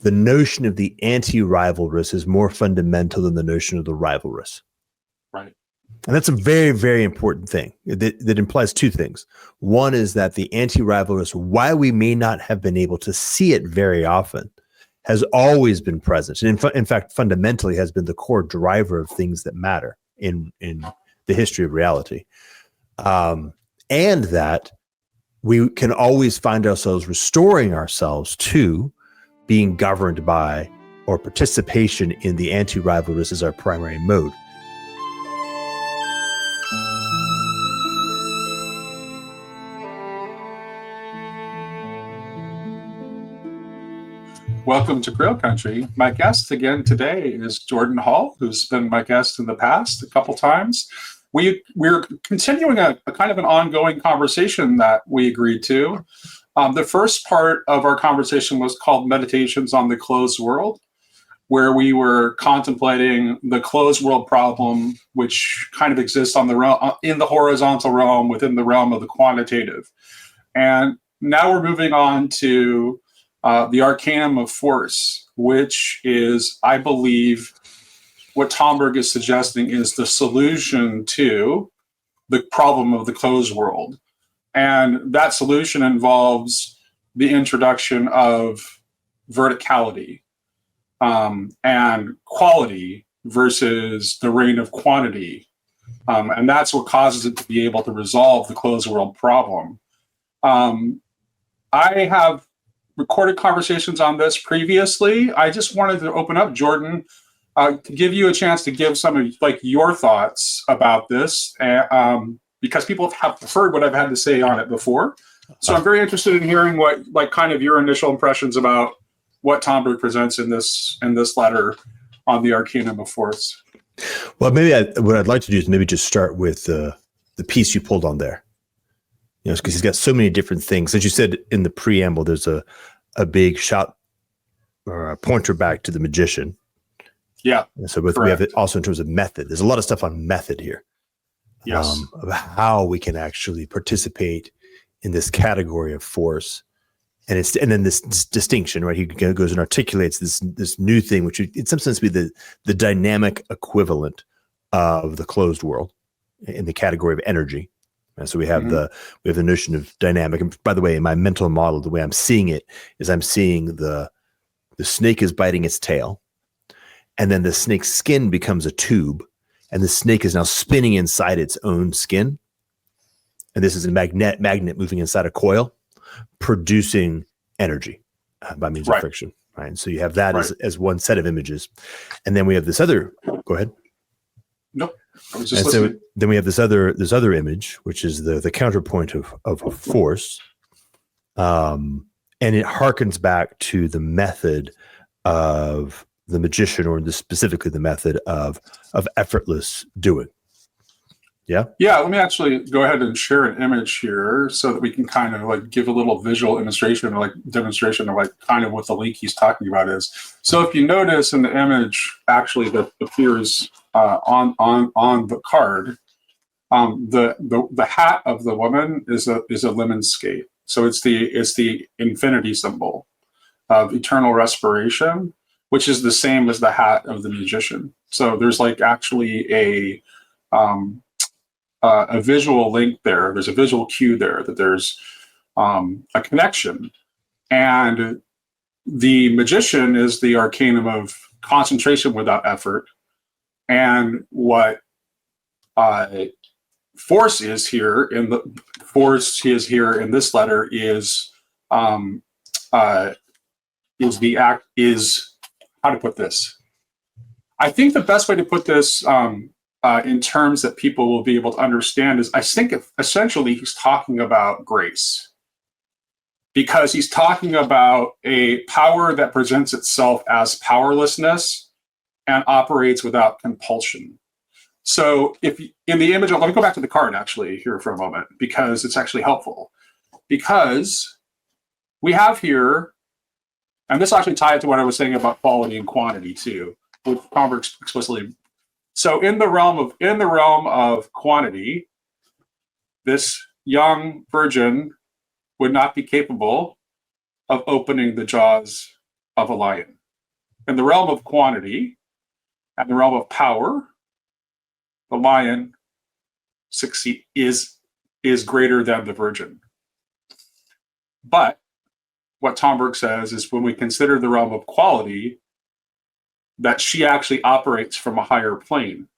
the notion of the anti-rivalrous is more fundamental than the notion of the rivalrous. Right. And that's a very, very important thing that implies two things. One is that the anti-rivalrous, while we may not have been able to see it very often, has always been present. And in fact, fundamentally has been the core driver of things that matter in the history of reality. And that we can always find ourselves restoring ourselves to being governed by or participation in the anti-rivalrous as our primary mode. Welcome to Grail Country. My guest again today is Jordan Hall, who's been my guest in the past a couple times. We're continuing a kind of an ongoing conversation that we agreed to. The first part of our conversation was called Meditations on the Closed World, where we were contemplating the closed world problem, which kind of exists on the realm, in the horizontal realm, within the realm of the quantitative. And now we're moving on to the Arcanum of Force, which is, I believe, what Tomburg is suggesting is the solution to the problem of the closed world. And that solution involves the introduction of verticality and quality versus the reign of quantity. And that's what causes it to be able to resolve the closed world problem. I have recorded conversations on this previously. I just wanted to open up, Jordan, to give you a chance to give some of your thoughts about this, because people have heard what I've had to say on it before. So I'm very interested in hearing what, kind of your initial impressions about what Tomburg presents in this letter on the Arcanum of Force. Well, maybe what I'd like to do is maybe just start with the piece you pulled on there. Because he's got so many different things. As you said in the preamble, there's a big shout or a pointer back to the magician. Yeah. And so we have it also in terms of method. There's a lot of stuff on method here. Yes. Of how we can actually participate in this category of force. And then this distinction, right? He goes and articulates this new thing, which in some sense be the dynamic equivalent of the closed world in the category of energy. And so we have the notion of dynamic. And by the way, in my mental model, the way I'm seeing it is I'm seeing the snake is biting its tail, and then the snake's skin becomes a tube, and the snake is now spinning inside its own skin. And this is a magnet moving inside a coil, producing energy by means of friction. Right. And so you have that as one set of images. And then we have this other, go ahead. Nope. I was just listening. So then we have this other image, which is the counterpoint of force. And it harkens back to the method of the magician, or specifically the method of effortless doing. Yeah. Yeah. Let me actually go ahead and share an image here so that we can kind of give a little visual illustration or demonstration of kind of what the link he's talking about is. So if you notice in the image actually that appears on the card, the hat of the woman is a lemon skate. So it's the infinity symbol of eternal respiration, which is the same as the hat of the magician. So there's actually a visual link there. There's a visual cue there that there's a connection. And the magician is the arcanum of concentration without effort. And what force is here in this letter is how to put this. I think the best way to put this in terms that people will be able to understand is, I think essentially he's talking about grace, because he's talking about a power that presents itself as powerlessness and operates without compulsion. So if in the image, let me go back to the card actually here for a moment, because it's actually helpful. Because we have here, and this actually ties to what I was saying about quality and quantity too, with Tomburg explicitly. So in the realm of quantity, this young virgin would not be capable of opening the jaws of a lion. In the realm of quantity and the realm of power, the lion is greater than the virgin. But what Tomburg says is when we consider the realm of quality, that she actually operates from a higher plane.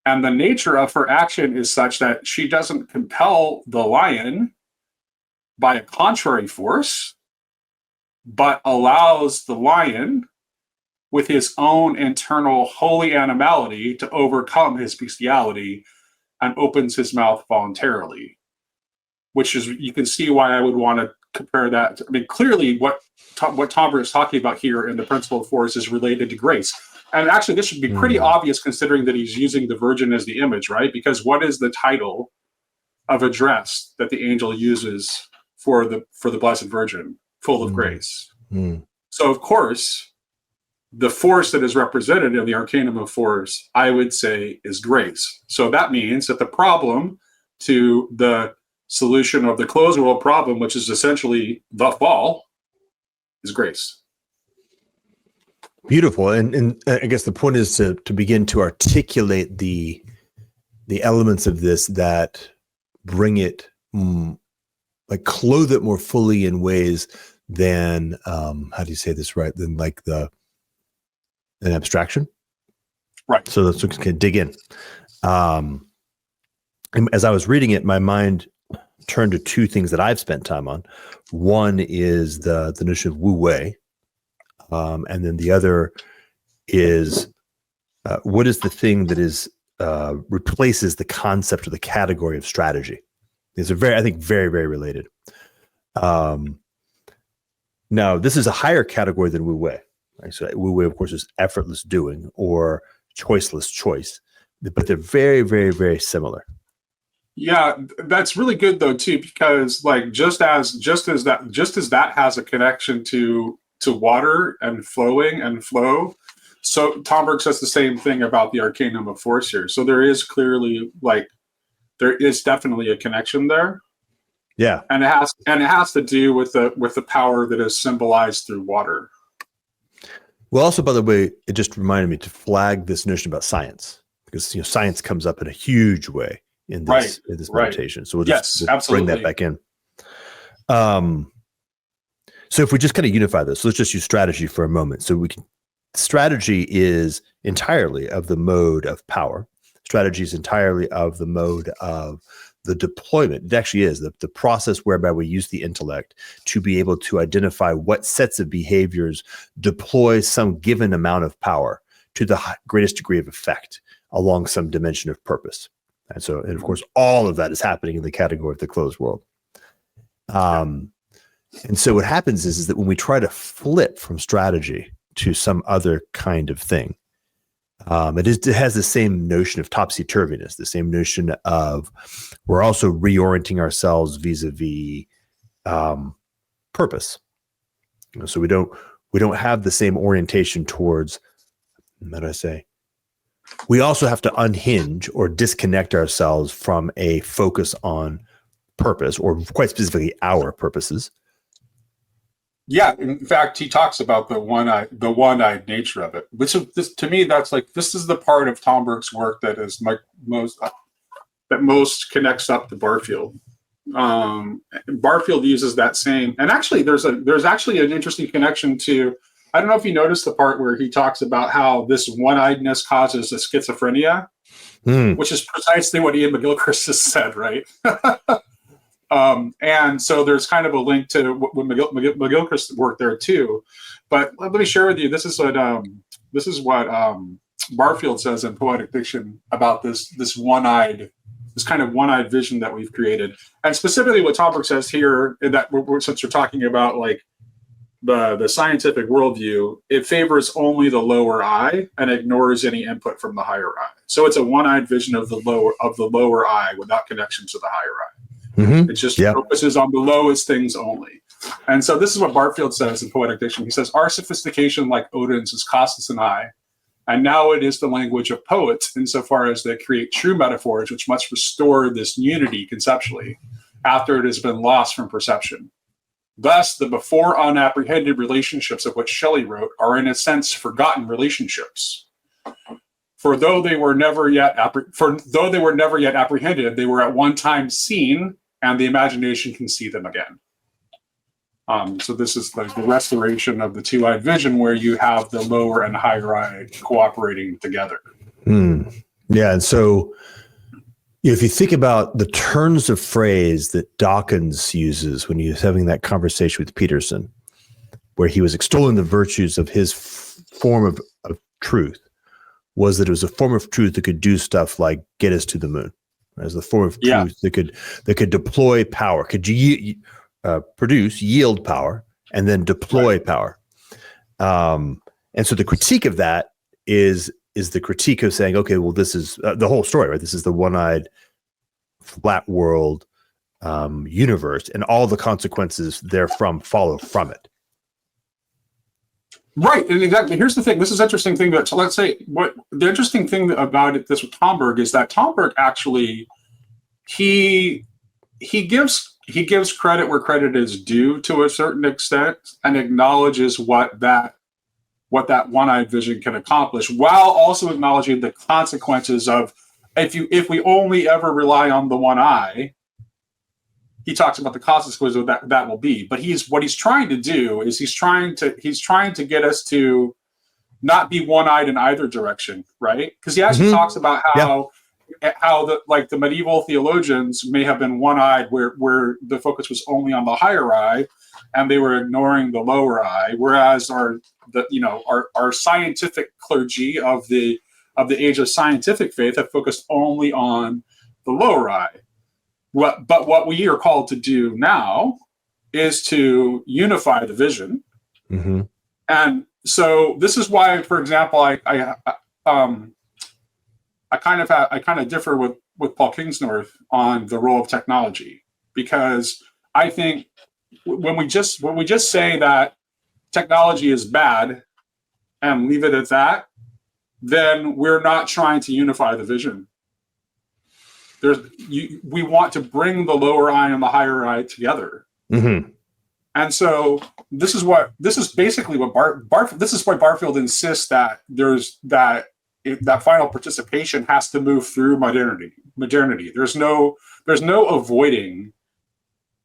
And the nature of her action is such that she doesn't compel the lion by a contrary force, but allows the lion with his own internal holy animality to overcome his bestiality and opens his mouth voluntarily, which is, you can see why I would want to compare that. I mean, clearly what Tomburg is talking about here in the principle of force is related to grace. And actually, this should be pretty obvious considering that he's using the virgin as the image, right? Because what is the title of a dress that the angel uses for the Blessed Virgin? Full of grace. So, of course, the force that is represented in the Arcanum of Force, I would say, is grace. So that means that the problem to the solution of the closed world problem, which is essentially the fall, is grace. Beautiful. And I guess the point is to begin to articulate the elements of this that bring it, like clothe it more fully in ways than, how do you say this right? Than like an abstraction. Right. So let's dig in. As I was reading it, my mind turned to two things that I've spent time on. One is the notion of wu-wei. And then the other is what is the thing that is replaces the concept or the category of strategy? These are very related. Now, this is a higher category than wu-wei. Right? So wu-wei, of course, is effortless doing or choiceless choice, but they're very, very, very similar. Yeah, that's really good though too, because like just as that has a connection to water and flowing and flow, so Tomburg says the same thing about the Arcanum of Force here. So there is clearly there is definitely a connection there. Yeah, and it has to do with the power that is symbolized through water. Well, also, by the way, it just reminded me to flag this notion about science, because science comes up in a huge way in this meditation. So we'll just bring that back in. So if we just kind of unify this, so let's just use strategy for a moment. So strategy is entirely of the mode of power. Strategy is entirely of the mode of the deployment. It actually is the process whereby we use the intellect to be able to identify what sets of behaviors deploy some given amount of power to the greatest degree of effect along some dimension of purpose. And of course, all of that is happening in the category of the closed world. And so what happens is that when we try to flip from strategy to some other kind of thing, it has the same notion of topsy-turviness, the same notion of we're also reorienting ourselves vis-a-vis purpose. So we don't have the same orientation towards, how do I say? We also have to unhinge or disconnect ourselves from a focus on purpose, or quite specifically our purposes. Yeah, in fact, he talks about the one-eyed nature of it. Which to me, that's this is the part of Tomburg's work that is most connects up to Barfield. Barfield uses that same, and actually, there's actually an interesting connection to. I don't know if you noticed the part where he talks about how this one-eyedness causes a schizophrenia, which is precisely what Ian McGilchrist has said, right? And so there's kind of a link to what McGilchrist worked there too. But let me share with you. This is what Barfield says in Poetic Diction about this kind of one-eyed vision that we've created, and specifically what Tomburg says here, that since we're talking about the scientific worldview, it favors only the lower eye and ignores any input from the higher eye. So it's a one-eyed vision of the lower eye without connection to the higher eye. Mm-hmm. It just focuses on the lowest things only. And so this is what Barfield says in Poetic Diction. He says, our sophistication, like Odin's, has cost us an eye, and now it is the language of poets insofar as they create true metaphors which must restore this unity conceptually after it has been lost from perception. Thus, the before unapprehended relationships of which Shelley wrote are in a sense forgotten relationships. For though they were never yet apprehended, they were at one time seen, and the imagination can see them again. So this is the restoration of the two-eyed vision, where you have the lower and higher eye cooperating together. Yeah, and so if you think about the turns of phrase that Dawkins uses when he was having that conversation with Peterson, where he was extolling the virtues of his form of truth, was that it was a form of truth that could do stuff like get us to the moon, as the form of truth that could deploy power, could yield power, and then deploy power. And so the critique of that is the critique of saying, okay, well, this is the whole story, right? This is the one-eyed, flat world universe, and all the consequences therefrom follow from it. Right, and exactly. Here's the thing. This is an interesting thing. So let's say what the interesting thing about this with Tomburg is that Tomburg actually he gives credit where credit is due to a certain extent, and acknowledges what that one-eyed vision can accomplish, while also acknowledging the consequences of if we only ever rely on the one eye. He talks about the consequences of that will be, but what he's trying to do is he's trying to get us to not be one-eyed in either direction, right? Because he actually talks about how the medieval theologians may have been one-eyed, where the focus was only on the higher eye, and they were ignoring the lower eye, whereas our scientific clergy of the age of scientific faith have focused only on the lower eye. But what we are called to do now is to unify the vision. And so this is why, for example, I kind of differ with Paul Kingsnorth on the role of technology, because I think when we just say that technology is bad and leave it at that, then we're not trying to unify the vision. We want to bring the lower eye and the higher eye together. And so this is basically what this is why Barfield insists that that final participation has to move through modernity. There's no avoiding,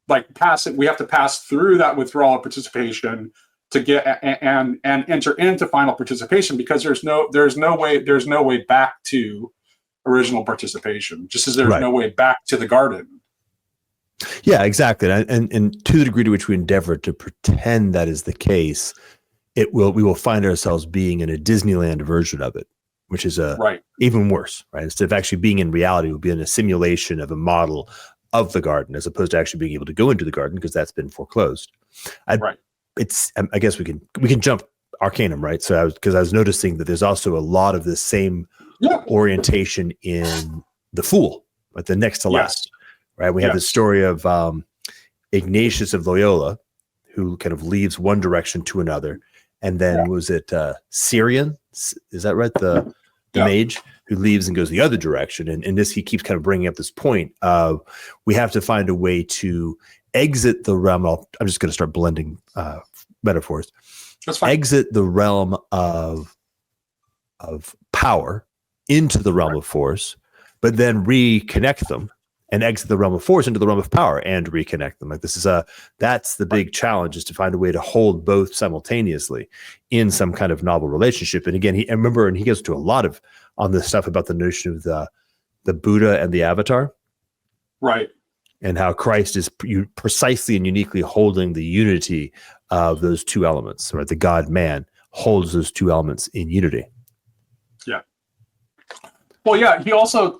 like we have to pass through that withdrawal of participation to get and enter into final participation, because there's no way back to original participation, just as there's no way back to the garden. Yeah, exactly. And to the degree to which we endeavor to pretend that is the case, we will find ourselves being in a Disneyland version of it, which is even worse, right? Instead of actually being in reality, we'll be in a simulation of a model of the garden, as opposed to actually being able to go into the garden, because that's been foreclosed. I guess we can jump Arcanum, right? So because I was noticing that there's also a lot of this same orientation in The Fool, but the next to last, right? We have the story of Ignatius of Loyola, who kind of leaves one direction to another, and then was it Syrian? Is that right? The mage who leaves and goes the other direction, and this he keeps kind of bringing up this point of we have to find a way to exit the realm. I'm just going to start blending metaphors. That's fine. Exit the realm of power into the realm of force, but then reconnect them, and exit the realm of force into the realm of power and reconnect them. Like that's the big challenge, is to find a way to hold both simultaneously in some kind of novel relationship. And again, he goes to a lot of on this stuff about the notion of the Buddha and the avatar, right? And how Christ is precisely and uniquely holding the unity of those two elements, right? The God man holds those two elements in unity. Yeah. Well, yeah. He also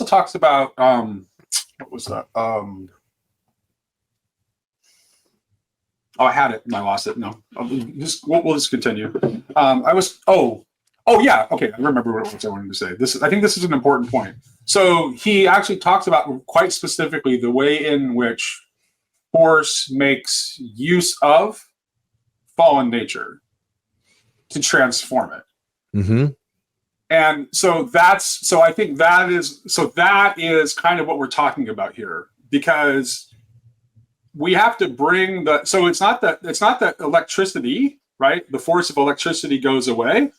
talks about what was that? Oh, I had it and I lost it. No, we'll just continue. Oh yeah. Okay, I remember what I wanted to say. I think this is an important point. So he actually talks about quite specifically the way in which force makes use of fallen nature to transform it. And so I think that is kind of what we're talking about here, because we have to bring the, so it's not that electricity, right? The force of electricity goes away.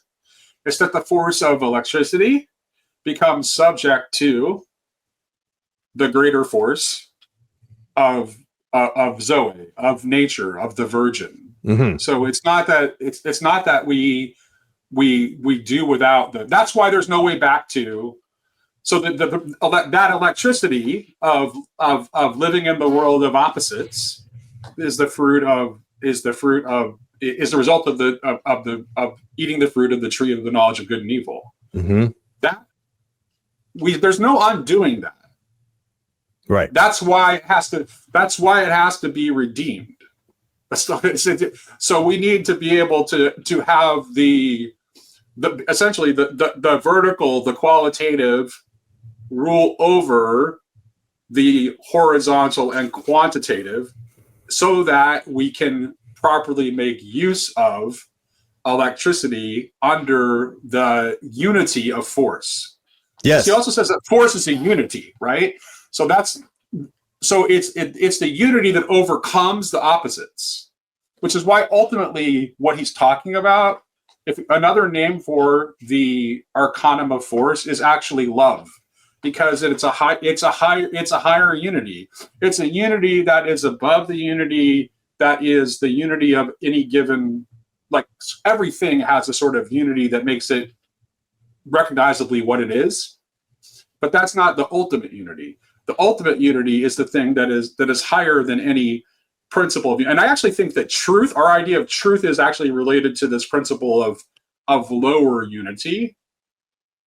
It's that the force of electricity becomes subject to the greater force of Zoe, of nature, of the Virgin. Mm-hmm. So it's not that we do without the. That's why there's no way back to. So that electricity of living in the world of opposites is the result of eating the fruit of the tree of the knowledge of good and evil. Mm-hmm. There's no undoing that. Right. That's why it has to be redeemed. So we need to be able to have the essentially the vertical, the qualitative rule over the horizontal and quantitative, so that we can properly make use of electricity under the unity of force. Yes. He also says that force is a unity, right? So it's the unity that overcomes the opposites, which is why ultimately what he's talking about, if another name for the Arcanum of Force is actually love, because it's a higher unity. It's a unity that is above the unity that is the unity of any given, like everything has a sort of unity that makes it recognizably what it is, but that's not the ultimate unity. The ultimate unity is the thing that is higher than any principle of, and I actually think that truth, our idea of truth, is actually related to this principle of lower unity,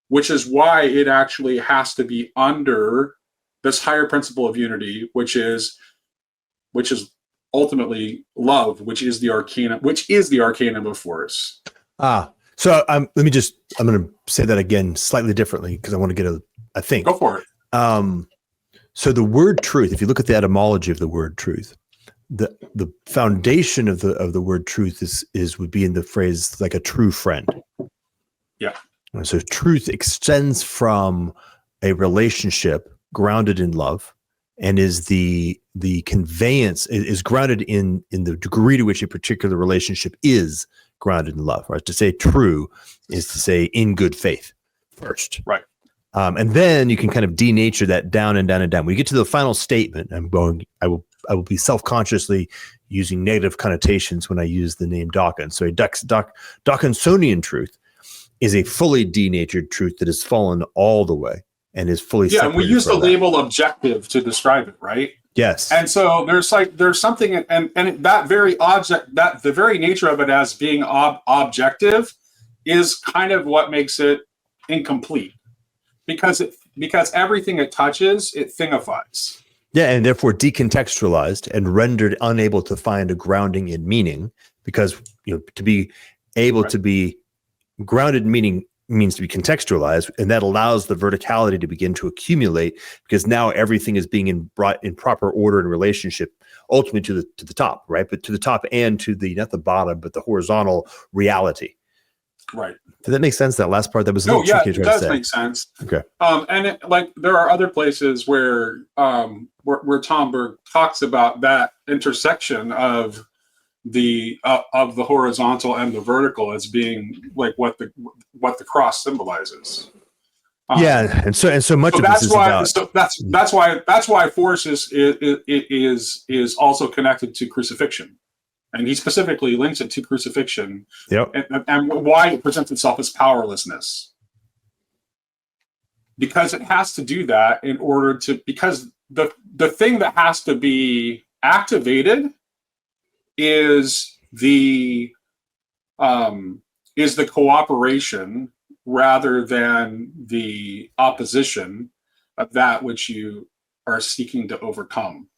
which is why it actually has to be under this higher principle of unity, which is ultimately love, which is the Arcanum of Force. So I'm going to say that again slightly differently, because I want to get I think. Go for it. So the word truth, if you look at the etymology of the word truth, the foundation of the word truth would be in the phrase like a true friend. Yeah. So truth extends from a relationship grounded in love, and is the conveyance is grounded in the degree to which a particular relationship is grounded in love. Right? To say true is to say in good faith first. Right. And then you can kind of denature that down and down and down. When you get to the final statement, I will be self-consciously using negative connotations when I use the name Dawkins. So a Dawkinsonian truth is a fully denatured truth that has fallen all the way and is fully separated. And we use the label objective to describe it, right? Yes. And so there's something, and that very object, that the very nature of it as being objective is kind of what makes it incomplete, because everything it touches, it thingifies. Yeah, and therefore decontextualized and rendered unable to find a grounding in meaning, because to be able to be grounded in meaning means to be contextualized, and that allows the verticality to begin to accumulate, because now everything is being brought in proper order and relationship, ultimately to the top, right? But to the top and to the, not the bottom, but the horizontal reality. Right. Did that make sense? That last part that was a little tricky to try to say. It does make sense. Okay. And there are other places where Tomburg talks about that intersection of the horizontal and the vertical as being like what the cross symbolizes. And so much of this is about. So that's why force is also connected to crucifixion, and he specifically links it to crucifixion. Yep. And why it presents itself as powerlessness, because it has to do that in order to, because the thing that has to be activated is the cooperation rather than the opposition of that which you are seeking to overcome.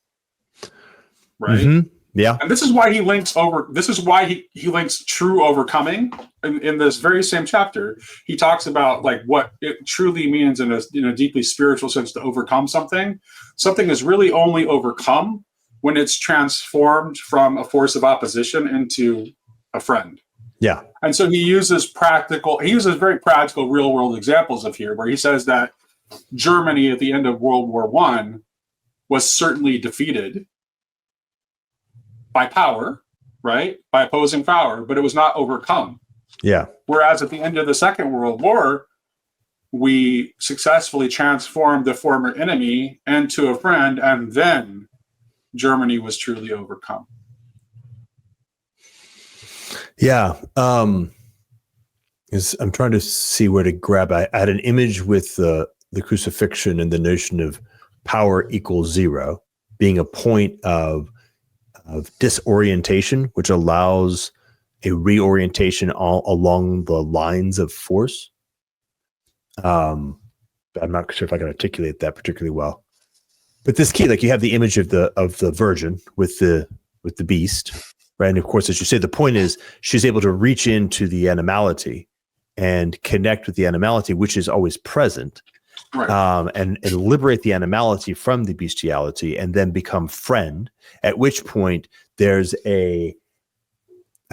Right. Mm-hmm. Yeah. And this is why he links he links true overcoming in this very same chapter. He talks about like what it truly means in a deeply spiritual sense to overcome something. Something is really only overcome when it's transformed from a force of opposition into a friend. Yeah. And so he uses very practical real world examples of here, where he says that Germany at the end of World War I was certainly defeated by power, right? By opposing power, but it was not overcome. Yeah. Whereas at the end of the Second World War, we successfully transformed the former enemy into a friend, and then Germany was truly overcome. Yeah. I'm trying to see where to grab. I had an image with the crucifixion and the notion of power equals zero being a point of disorientation, which allows a reorientation all along the lines of force. I'm not sure if I can articulate that particularly well, but this key, like you have the image of the virgin with the beast, right? And of course, as you say, the point is she's able to reach into the animality and connect with the animality, which is always present, right. And liberate the animality from the bestiality, and then become friend. At which point there's a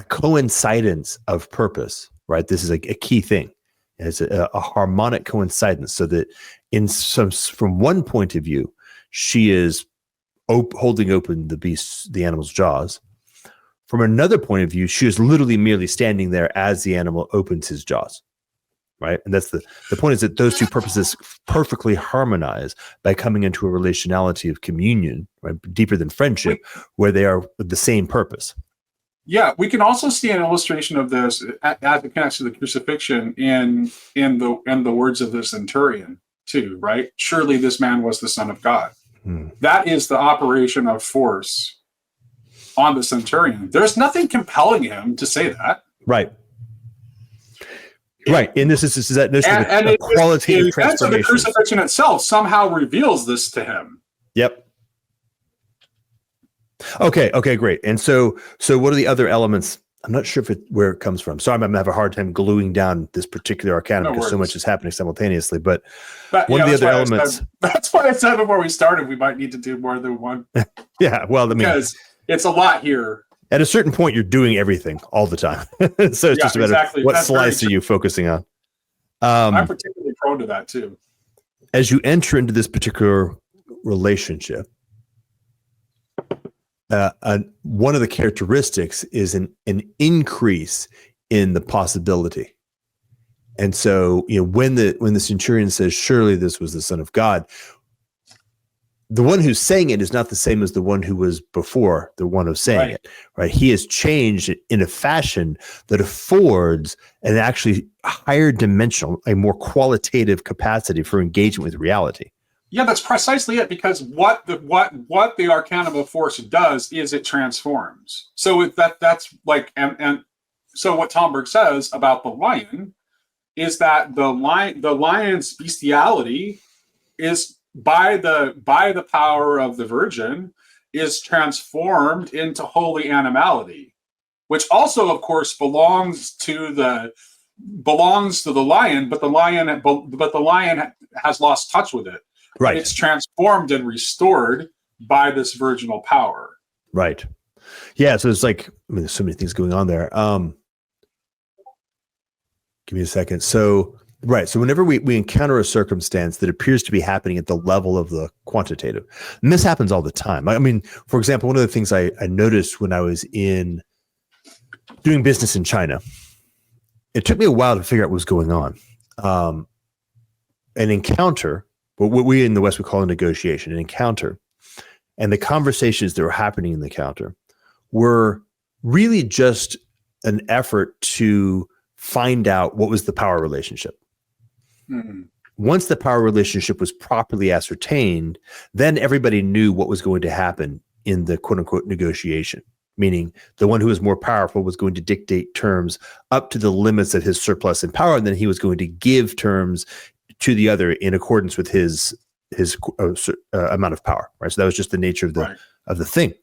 coincidence of purpose, right? This is a key thing. It's a harmonic coincidence, so that from one point of view, she is holding open the animal's jaws. From another point of view, she is literally merely standing there as the animal opens his jaws, right? And that's the point, is that those two purposes perfectly harmonize by coming into a relationality of communion, right? Deeper than friendship, where they are with the same purpose. Yeah, we can also see an illustration of this as it connects to the crucifixion in the words of the Centurion too, right? Surely this man was the Son of God. That is the operation of force on the Centurion. There's nothing compelling him to say that. Right. Right. And this is that notion of a qualitative transformation. The crucifixion itself somehow reveals this to him. Yep. Okay, great. And so what are the other elements? I'm not sure where it comes from. Sorry, I'm going to have a hard time gluing down this particular arcanum because so much is happening simultaneously. But one of the other elements. That's why I said before we started, we might need to do more than one. Yeah, well, I mean, because it's a lot here. At a certain point, you're doing everything all the time. So it's just about what slice are you focusing on? I'm particularly prone to that too. As you enter into this particular relationship, one of the characteristics is an increase in the possibility. And so, when the Centurion says, surely this was the Son of God, the one who's saying it is not the same as the one who was before the one who's saying it, right? He has changed in a fashion that affords an actually higher dimensional, a more qualitative capacity for engagement with reality. Yeah, that's precisely it. Because what the Arcanum of Force does is it transforms. So that's like, and so what Tomburg says about the lion is that the lion's bestiality is by the power of the Virgin is transformed into holy animality, which also, of course, belongs to the lion, but the lion has lost touch with it. Right. It's transformed and restored by this virginal power. Right. Yeah. So it's like, there's so many things going on there. Give me a second. So, right. So whenever we encounter a circumstance that appears to be happening at the level of the quantitative, and this happens all the time. I mean, for example, one of the things I noticed when I was doing business in China, it took me a while to figure out what was going on. An encounter, what we in the West would call a negotiation, an encounter, and the conversations that were happening in the encounter were really just an effort to find out what was the power relationship. Mm-hmm. Once the power relationship was properly ascertained, then everybody knew what was going to happen in the quote unquote negotiation, meaning the one who was more powerful was going to dictate terms up to the limits of his surplus in power, and then he was going to give terms to the other in accordance with his amount of power, right? So that was just the nature of the thing.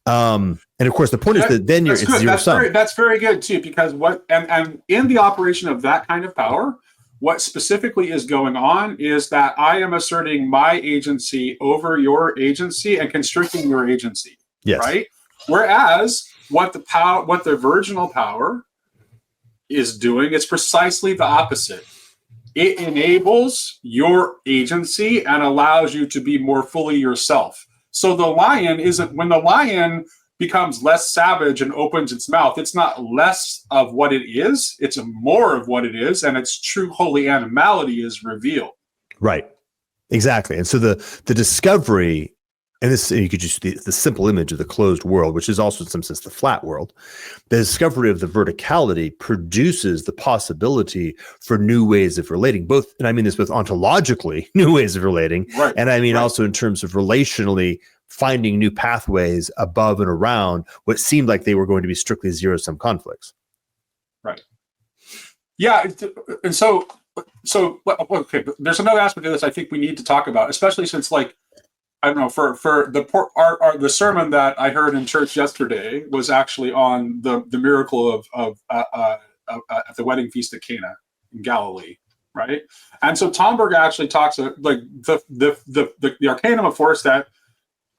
And of course, the point is that then it's zero sum. That's very good too, because and in the operation of that kind of power, what specifically is going on is that I am asserting my agency over your agency and constricting your agency. Yes. Right. Whereas what the virginal power is doing is precisely the opposite. It enables your agency and allows you to be more fully yourself. So the lion when the lion becomes less savage and opens its mouth, it's not less of what it is, it's more of what it is, and its true holy animality is revealed. Right. Exactly. And so the discovery, and this, you could just the simple image of the closed world, which is also in some sense the flat world. The discovery of the verticality produces the possibility for new ways of relating, both, and I mean this both ontologically, new ways of relating, right. and I mean also in terms of relationally finding new pathways above and around what seemed like they were going to be strictly zero-sum conflicts. Right. Yeah, and so okay, there's another aspect of this I think we need to talk about, especially since, like, I don't know, for the sermon that I heard in church yesterday was actually on the miracle of at the wedding feast at Cana in Galilee, right? And so Tomburg actually talks like the Arcanum of Force that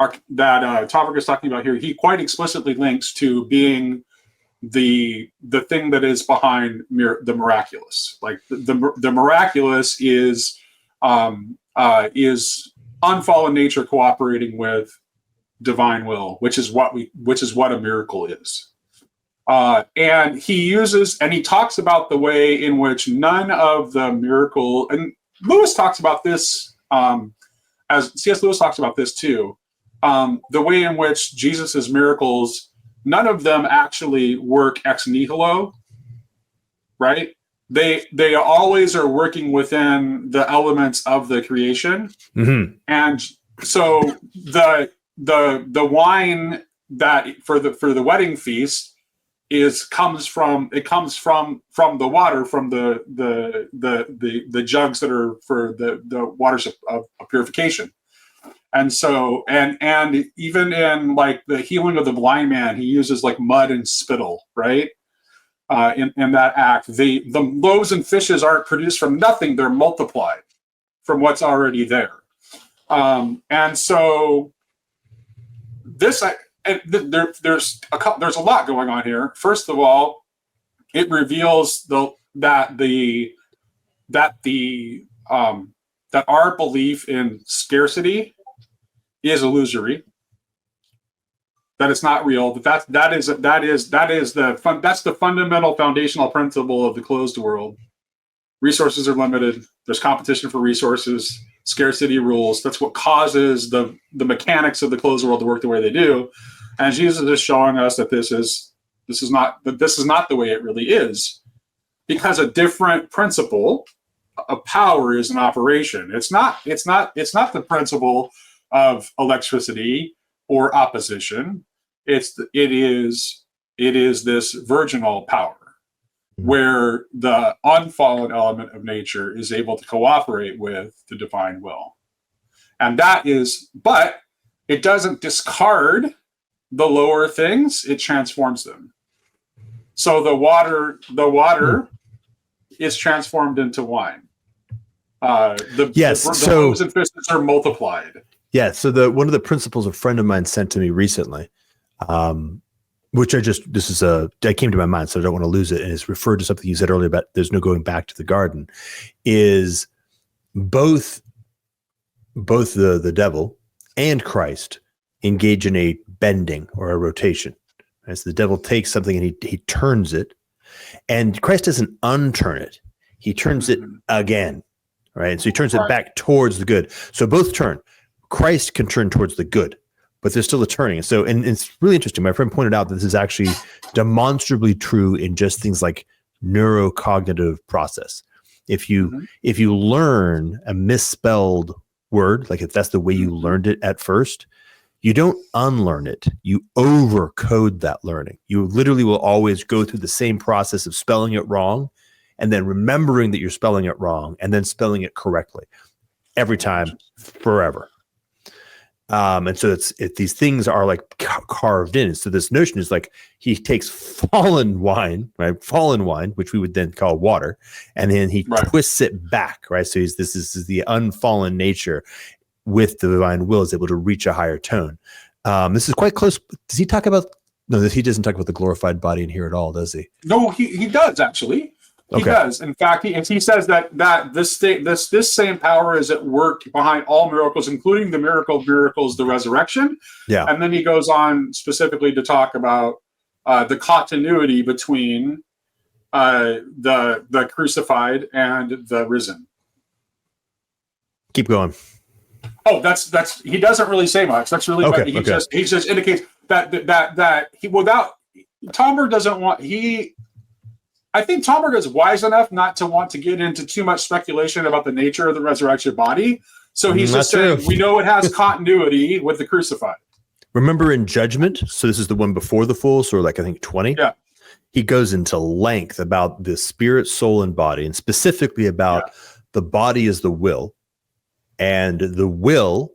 Tomburg is talking about here. He quite explicitly links to being the thing that is behind the miraculous. Like the miraculous is unfallen nature cooperating with divine will, which is what a miracle is. And he talks about the way in which none of the miracle, and Lewis talks about this, as C.S. Lewis talks about this too, the way in which Jesus's miracles, none of them actually work ex nihilo, right? They always are working within the elements of the creation. Mm-hmm. And so the wine that for the wedding feast comes from the water, from the jugs that are for the waters of purification. And so and even in like the healing of the blind man, he uses like mud and spittle, right? In that act, the loaves and fishes aren't produced from nothing; they're multiplied from what's already there. And so there's a lot going on here. First of all, it reveals that our belief in scarcity is illusory. That it's not real. That's the fundamental foundational principle of the closed world. Resources are limited. There's competition for resources. Scarcity rules. That's what causes the mechanics of the closed world to work the way they do. And Jesus is showing us that this is not the way it really is, because a different principle of power is in operation. It's not the principle of electricity or opposition. It is this virginal power, where the unfallen element of nature is able to cooperate with the divine will. And but it doesn't discard the lower things, it transforms them. So the water is transformed into wine. The loaves and fishes are multiplied. Yeah, so one of the principles a friend of mine sent to me recently, which that came to my mind, so I don't want to lose it, and it's referred to something you said earlier about there's no going back to the garden, is both the devil and Christ engage in a bending or a rotation. Right? So the devil takes something and he turns it, and Christ doesn't unturn it. He turns it again, right? So he turns it back towards the good. So both turn. Christ can turn towards the good, but there's still a turning. So, and it's really interesting. My friend pointed out that this is actually demonstrably true in just things like neurocognitive process. If you learn a misspelled word, like if that's the way you learned it at first, you don't unlearn it. You overcode that learning. You literally will always go through the same process of spelling it wrong and then remembering that you're spelling it wrong and then spelling it correctly every time forever. And so these things are like carved in. So this notion is like he takes fallen wine, which we would then call water, and then he twists it back, right? So this is the unfallen nature with the divine will is able to reach a higher tone. This is quite close. Does he talk about? No, he doesn't talk about the glorified body in here at all, does he? No, he does actually. He does. In fact, he says that this same power is at work behind all miracles, including the miracle of miracles, the resurrection. Yeah. And then he goes on specifically to talk about the continuity between the crucified and the risen. Keep going. Oh, that's he doesn't really say much. That's really okay. He just indicates that he without Tomburg doesn't want I think Tomburg is wise enough not to want to get into too much speculation about the nature of the resurrection body. So he's just saying, we know it has continuity with the crucified. Remember in Judgment, so this is the one before the Fool, so like I think 20? Yeah. He goes into length about the spirit, soul, and body, and specifically about the body is the will, and the will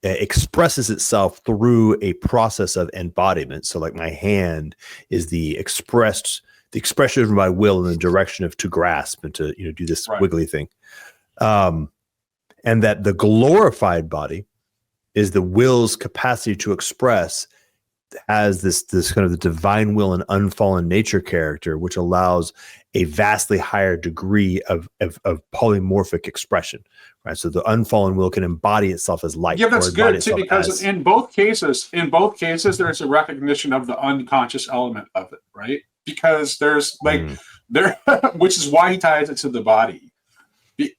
expresses itself through a process of embodiment. So like my hand is the expression of my will in the direction of to grasp and to do this wiggly thing. And that the glorified body is the will's capacity to express, has this kind of the divine will and unfallen nature character, which allows a vastly higher degree of polymorphic expression, right? So the unfallen will can embody itself as light. Yeah, that's good too, because in both cases, there's a recognition of the unconscious element of it, right? Because there's which is why he ties it to the body,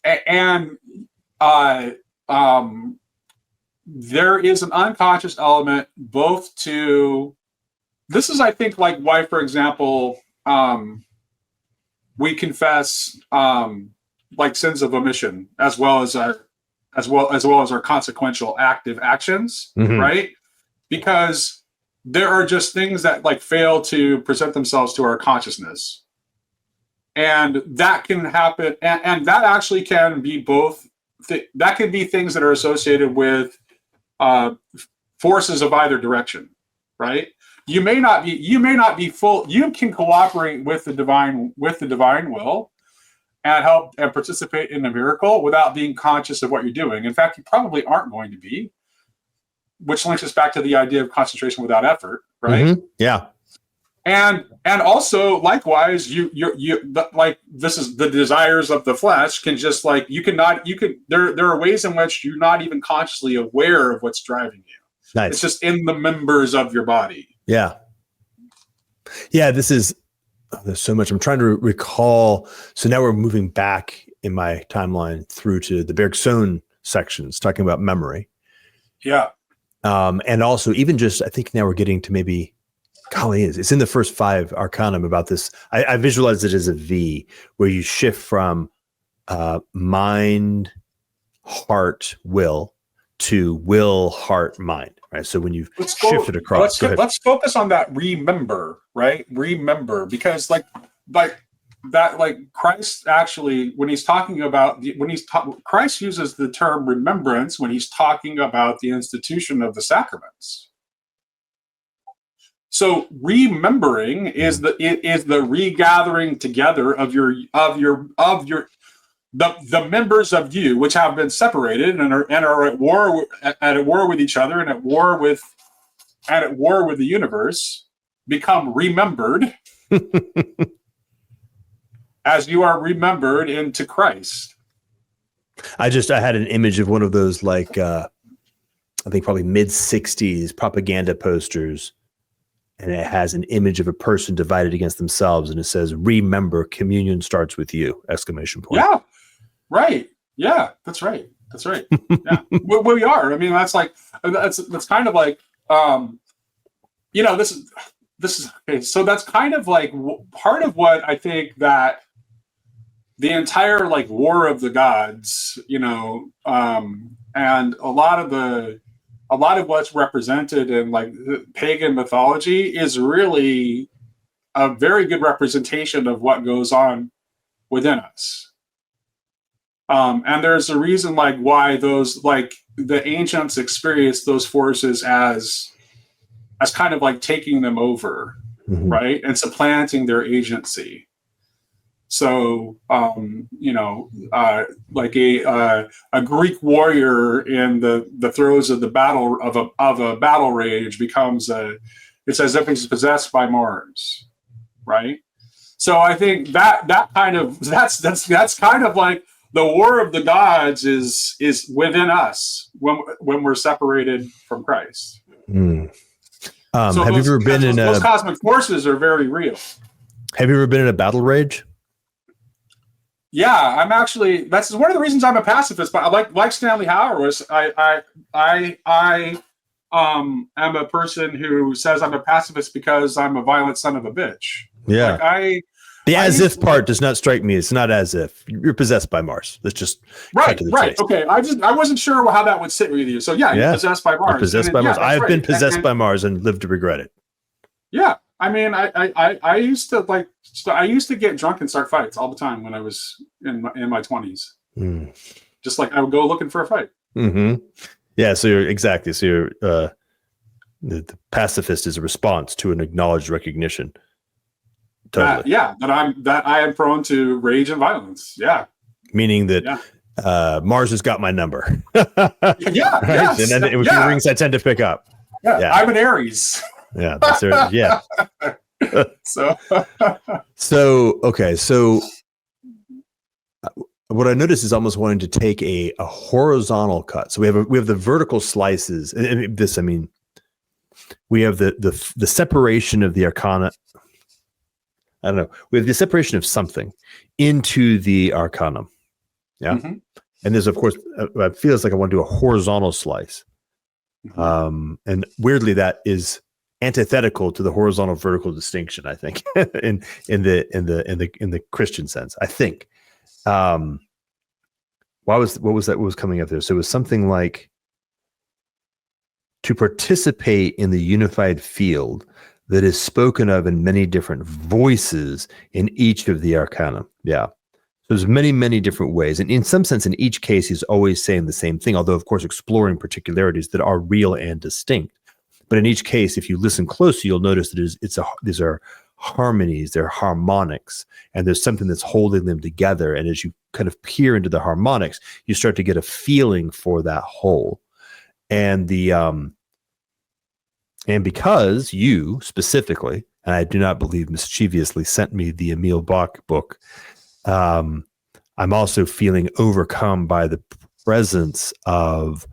and there is an unconscious element both to. This is, I think, like why, for example, we confess like sins of omission as well as our consequential active actions, right? Because there are just things that like fail to present themselves to our consciousness, and that can happen, and that actually can be both. That can be things that are associated with forces of either direction, right? You may not be full. You can cooperate with the divine will and help and participate in the miracle without being conscious of what you're doing. In fact, you probably aren't going to be, which links us back to the idea of concentration without effort, right? Yeah. And also likewise, you like, this is the desires of the flesh can just like, there are ways in which you're not even consciously aware of what's driving you. Nice. It's just in the members of your body. Yeah. There's so much. I'm trying to recall. So now we're moving back in my timeline through to the Bergson sections, talking about memory. Yeah. And also even just, I think now we're getting to maybe, golly, it's in the first 5 Arcanum about this. I visualize it as a V where you shift from mind, heart, will to will, heart, mind, right? So when you've shifted across, let's focus on that remember, right? Remember, because like Christ actually, when he's talking about Christ uses the term remembrance when he's talking about the institution of the sacraments. So remembering is the regathering together of the members of you, which have been separated and are at war with each other and at war with the universe, become remembered as you are remembered into Christ. I had an image of one of those like I think probably mid-60s propaganda posters. And it has an image of a person divided against themselves, and it says, "Remember, communion starts with you!" Exclamation point. Yeah, right. Yeah, that's right. That's right. Yeah, we are. I mean, that's kind of like, this is okay. So that's kind of like part of what I think that the entire like war of the gods, and a lot of what's represented in like pagan mythology is really a very good representation of what goes on within us. And there's a reason like why those like the ancients experienced those forces as kind of like taking them over, right? And supplanting their agency. So, like a Greek warrior in the throes of the battle of a battle rage becomes it's as if he's possessed by Mars, right? So I think that's kind of like the war of the gods is within us when we're separated from Christ. Mm. So have you ever been in those cosmic forces are very real. Have you ever been in a battle rage? Yeah, I'm actually. That's one of the reasons I'm a pacifist. But like Stanley Hauer was, I am a person who says I'm a pacifist because I'm a violent son of a bitch. Yeah. Like the as if part does not strike me. It's not as if you're possessed by Mars. Let's just right. chase. Okay. I wasn't sure how that would sit with you. So yeah, you're possessed by Mars. You're possessed by Mars. I've been possessed by Mars and lived to regret it. Yeah. I mean, I used to get drunk and start fights all the time when I was in my 20s. Just like I would go looking for a fight. Mm-hmm. Yeah. So the pacifist is a response to an acknowledged recognition. Totally. That I am prone to rage and violence. Yeah. Meaning that Mars has got my number. Yeah. Right? Yes, and then it was the rings I tend to pick up. Yeah. I'm an Aries. Yeah. That's there. Yeah. So okay. So what I noticed is almost wanting to take a horizontal cut. So we have the vertical slices. And this, I mean, we have the separation of the arcana. I don't know. We have the separation of something into the arcanum. Yeah. Mm-hmm. And there's, of course, it feels like I want to do a horizontal slice. Mm-hmm. And weirdly, that is antithetical to the horizontal vertical distinction, I think, in the Christian sense, I think. What was coming up there? So it was something like to participate in the unified field that is spoken of in many different voices in each of the arcana. Yeah. So there's many, many different ways. And in some sense, in each case, he's always saying the same thing, although, of course, exploring particularities that are real and distinct. But in each case, if you listen closely, you'll notice that these are harmonies, they're harmonics, and there's something that's holding them together. And as you kind of peer into the harmonics, you start to get a feeling for that whole. And and because you specifically, and I do not believe mischievously, sent me the Emil Bach book, I'm also feeling overcome by the presence of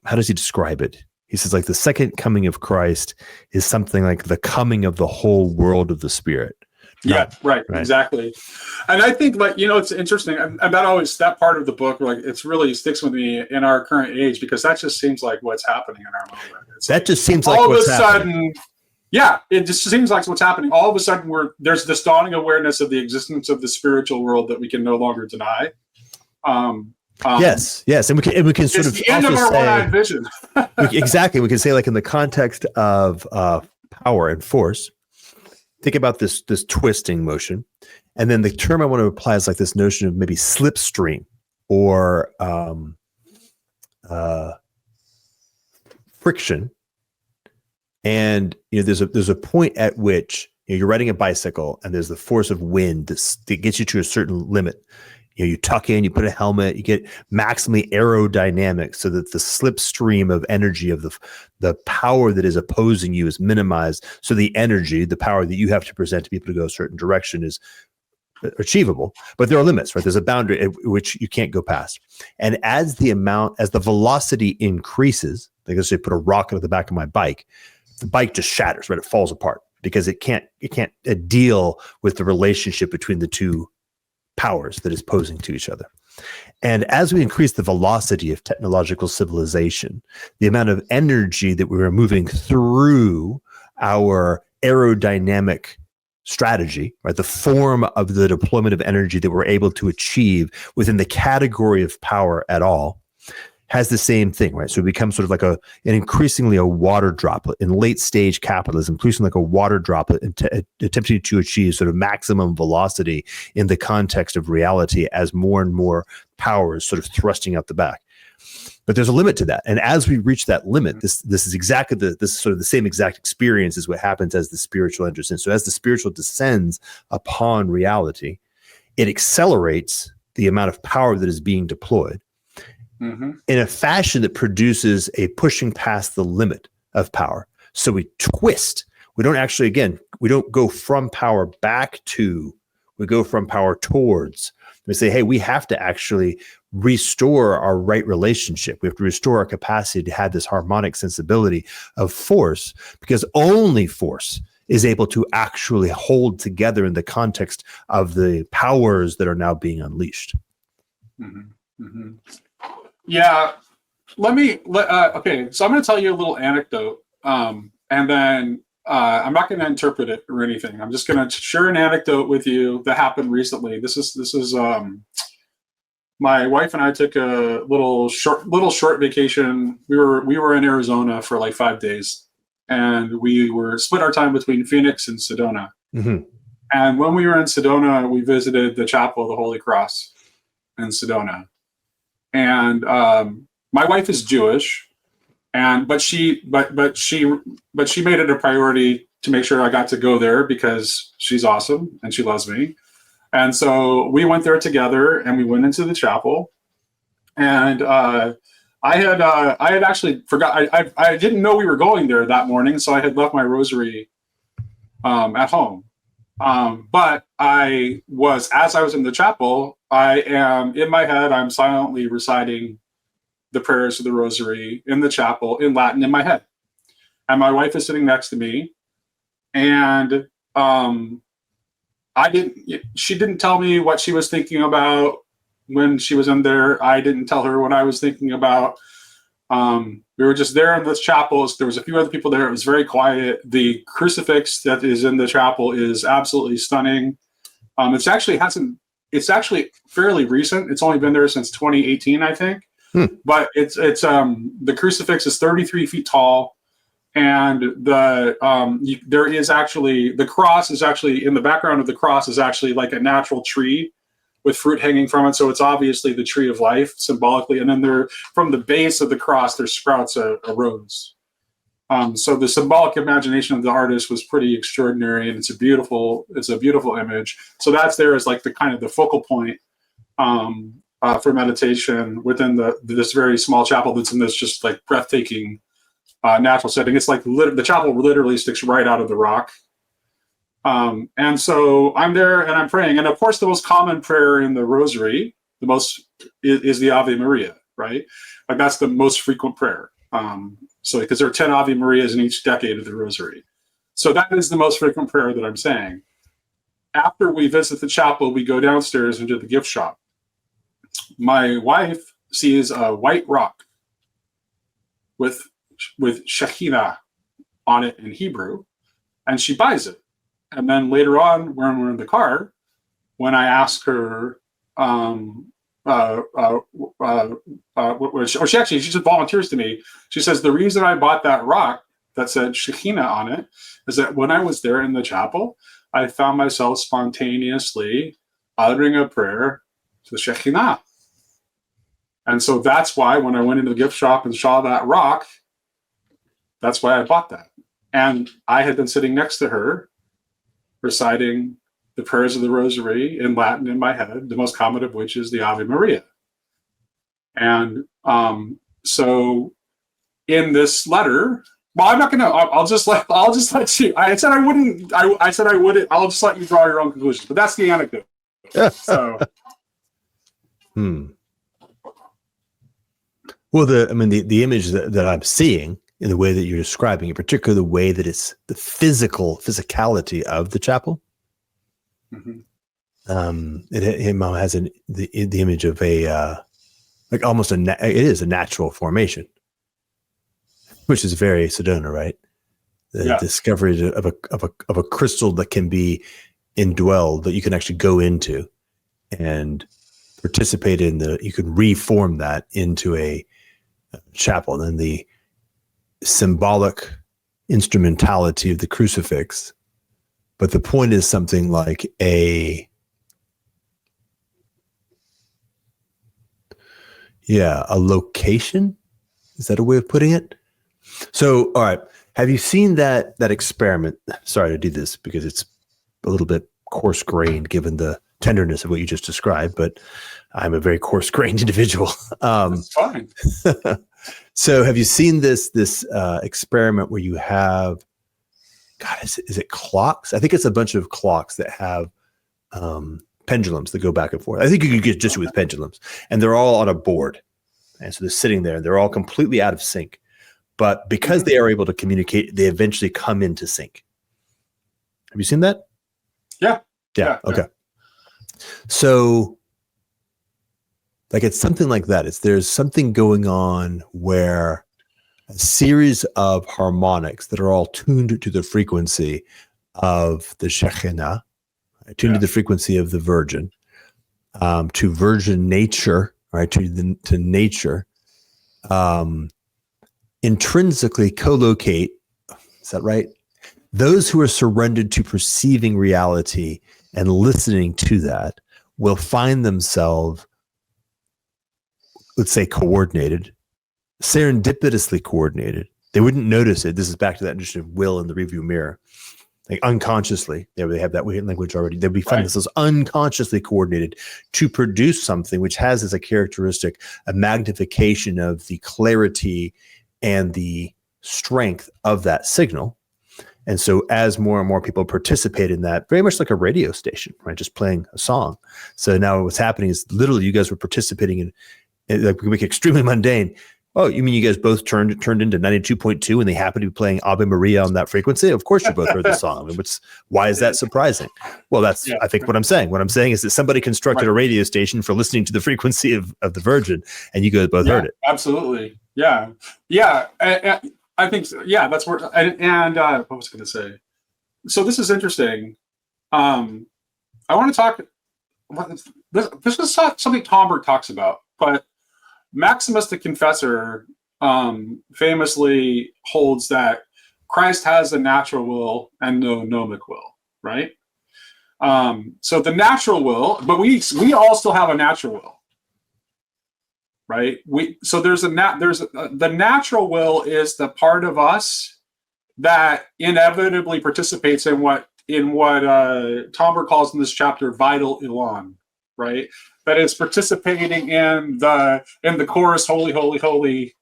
how does he describe it? He says, like, the second coming of Christ is something like the coming of the whole world of the Spirit. Right, exactly. And I think, like, it's interesting, and that part of the book, like, it's really sticks with me in our current age, because that just seems like what's happening in our moment. Just seems like all of a sudden, it just seems like what's happening. All of a sudden, there's this dawning awareness of the existence of the spiritual world that we can no longer deny. Yes, and we can sort of the end of our one-eyed vision. Exactly, we can say, like, in the context of power and force, think about this twisting motion, and then the term I want to apply is like this notion of maybe slipstream or friction. And there's a point at which you're riding a bicycle, and there's the force of wind that gets you to a certain limit. You tuck in, you put a helmet, you get maximally aerodynamic so that the slipstream of energy of the power that is opposing you is minimized. So the energy, the power that you have to present to people to go a certain direction is achievable. But there are limits, right? There's a boundary at which you can't go past. And as the velocity increases, like let's say put a rocket at the back of my bike, the bike just shatters, right? It falls apart because it can't deal with the relationship between the two powers that is posing to each other. And as we increase the velocity of technological civilization, the amount of energy that we are moving through our aerodynamic strategy, right, the form of the deployment of energy that we're able to achieve within the category of power at all, has the same thing, right? So it becomes sort of like increasingly a water droplet in late stage capitalism, increasingly like a water droplet, attempting to achieve sort of maximum velocity in the context of reality as more and more power is sort of thrusting out the back. But there's a limit to that. And as we reach that limit, this is exactly this is sort of the same exact experience as what happens as the spiritual enters in. So as the spiritual descends upon reality, it accelerates the amount of power that is being deployed. Mm-hmm. In a fashion that produces a pushing past the limit of power. So we twist We don't actually, again, we don't go from power back to, we go from power towards. We say, hey, we have to actually restore our right relationship. We have to restore our capacity to have this harmonic sensibility of force, because only force is able to actually hold together in the context of the powers that are now being unleashed. Mm-hmm. Mm-hmm. Yeah. Okay. So I'm going to tell you a little anecdote. And then I'm not going to interpret it or anything. I'm just going to share an anecdote with you that happened recently. This is my wife and I took a little short vacation. We were in Arizona for like 5 days, and we were split our time between Phoenix and Sedona. Mm-hmm. And when we were in Sedona, we visited the Chapel of the Holy Cross in Sedona. And my wife is Jewish, but she made it a priority to make sure I got to go there because she's awesome and she loves me. And so we went there together, and we went into the chapel. And I had actually forgot. I didn't know we were going there that morning, so I had left my rosary at home. But as I was in the chapel, I am in my head. I'm silently reciting the prayers of the rosary in the chapel in Latin in my head, and my wife is sitting next to me, and she didn't tell me what she was thinking about when she was in there. I didn't tell her what I was thinking about. We were just there in this chapel. There was a few other people there. It was very quiet. The crucifix that is in the chapel is absolutely stunning. It's actually fairly recent. It's only been there since 2018, I think. But it's the crucifix is 33 feet tall. And there is actually, the cross is actually, in the background of the cross is actually like a natural tree with fruit hanging from it. So it's obviously the tree of life symbolically. And then there, from the base of the cross, there sprouts a rose. So the symbolic imagination of the artist was pretty extraordinary, and it's a beautiful image. So that's there as like the kind of the focal point for meditation within this very small chapel that's in this just like breathtaking natural setting. It's like the chapel literally sticks right out of the rock. And so I'm there and I'm praying. And of course, the most common prayer in the rosary, is the Ave Maria, right? Like that's the most frequent prayer. So because there are 10 Ave Marias in each decade of the rosary. So that is the most frequent prayer that I'm saying. After we visit the chapel, we go downstairs into the gift shop. My wife sees a white rock with Shekhinah on it in Hebrew, and she buys it. And then later on, when we're in the car, when I ask her, she just volunteers to me. She says, the reason I bought that rock that said Shekhinah on it is that when I was there in the chapel, I found myself spontaneously uttering a prayer to the Shekhinah. And so that's why when I went into the gift shop and saw that rock, that's why I bought that. And I had been sitting next to her reciting the prayers of the rosary in Latin in my head, the most common of which is the Ave Maria. And so in this letter, well, I'm not gonna. I'll just let you. I said I wouldn't. I said I wouldn't. I'll just let you draw your own conclusions. But that's the anecdote. So. Well, the image that I'm seeing in the way that you're describing it, particularly the way that it's the physicality of the chapel. Mm-hmm. It has the image of a like almost it is a natural formation, which is very Sedona, right? The discovery of a crystal that can be indwelled, that you can actually go into and participate in. You can reform that into a chapel, and then the symbolic instrumentality of the crucifix. But the point is something like a location. Is that a way of putting it? So, all right. Have you seen that experiment? Sorry to do this because it's a little bit coarse-grained given the tenderness of what you just described, but I'm a very coarse-grained individual. That's fine. So have you seen this experiment where you have God, is it clocks? I think it's a bunch of clocks that have pendulums that go back and forth. I think you could get just with pendulums, and they're all on a board. And so they're sitting there and they're all completely out of sync. But because they are able to communicate, they eventually come into sync. Have you seen that? Yeah. Okay. So like it's something like that. There's something going on where a series of harmonics that are all tuned to the frequency of the Shekhinah, tuned to the frequency of the Virgin, to virgin nature, right? To nature, intrinsically co-locate. Is that right? Those who are surrendered to perceiving reality and listening to that will find themselves, let's say, coordinated, serendipitously coordinated. They wouldn't notice it. This is back to that notion of will in the review mirror. Like unconsciously, they have that weird language already. They'll be finding themselves unconsciously coordinated to produce something which has as a characteristic a magnification of the clarity and the strength of that signal. And so as more and more people participate in that, very much like a radio station, right? Just playing a song. So now what's happening is literally you guys were participating in, like we make it extremely mundane. Oh, you mean you guys both turned into 92.2 and they happen to be playing Ave Maria on that frequency? Of course you both heard the song. I mean, why is that surprising? Well, that's, I think what I'm saying. What I'm saying is that somebody constructed a radio station for listening to the frequency of the Virgin, and you guys both heard it. Absolutely. Yeah. Yeah. I think, so. Yeah, that's where, and what was I going to say? So this is interesting. I want to talk, this is something Tomburg talks about, but Maximus the Confessor famously holds that Christ has a natural will and no gnomic will, right? So the natural will, but we all still have a natural will, right? The natural will is the part of us that inevitably participates in what Tomburg calls in this chapter vital elan, right? That is participating in the chorus, holy, holy, holy,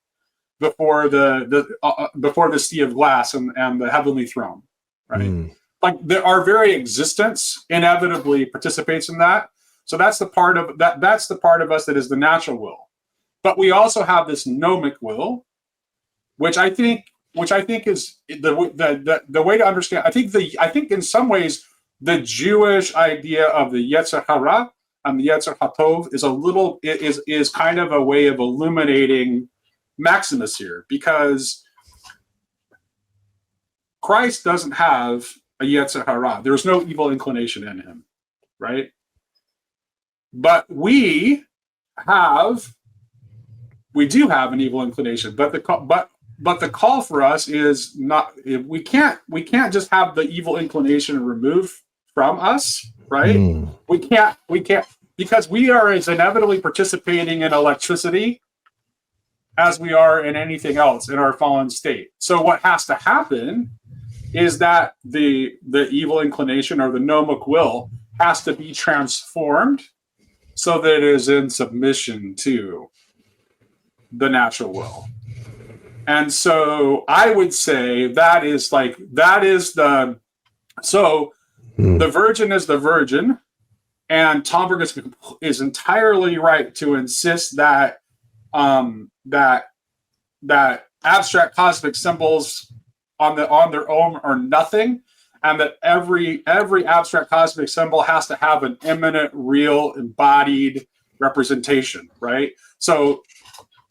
before the sea of glass and the heavenly throne, right? Like our very existence inevitably participates in that. So that's the part of that. That's the part of us that is the natural will. But we also have this gnomic will, which I think is the way to understand. I think in some ways the Jewish idea of the Yetzer Hara and the Yetzer Hatov is kind of a way of illuminating Maximus here, because Christ doesn't have a Yetzer Hara. There's no evil inclination in him, right? But we do have an evil inclination, but the call for us is not, we can't just have the evil inclination removed from us, right? We can't, because we are as inevitably participating in electricity as we are in anything else in our fallen state. So what has to happen is that the evil inclination or the gnomic will has to be transformed so that it is in submission to the natural will. And so I would say the Virgin is the Virgin, and Tomburg is entirely right to insist that that abstract cosmic symbols on their own are nothing, and that every abstract cosmic symbol has to have an immanent, real, embodied representation, right? So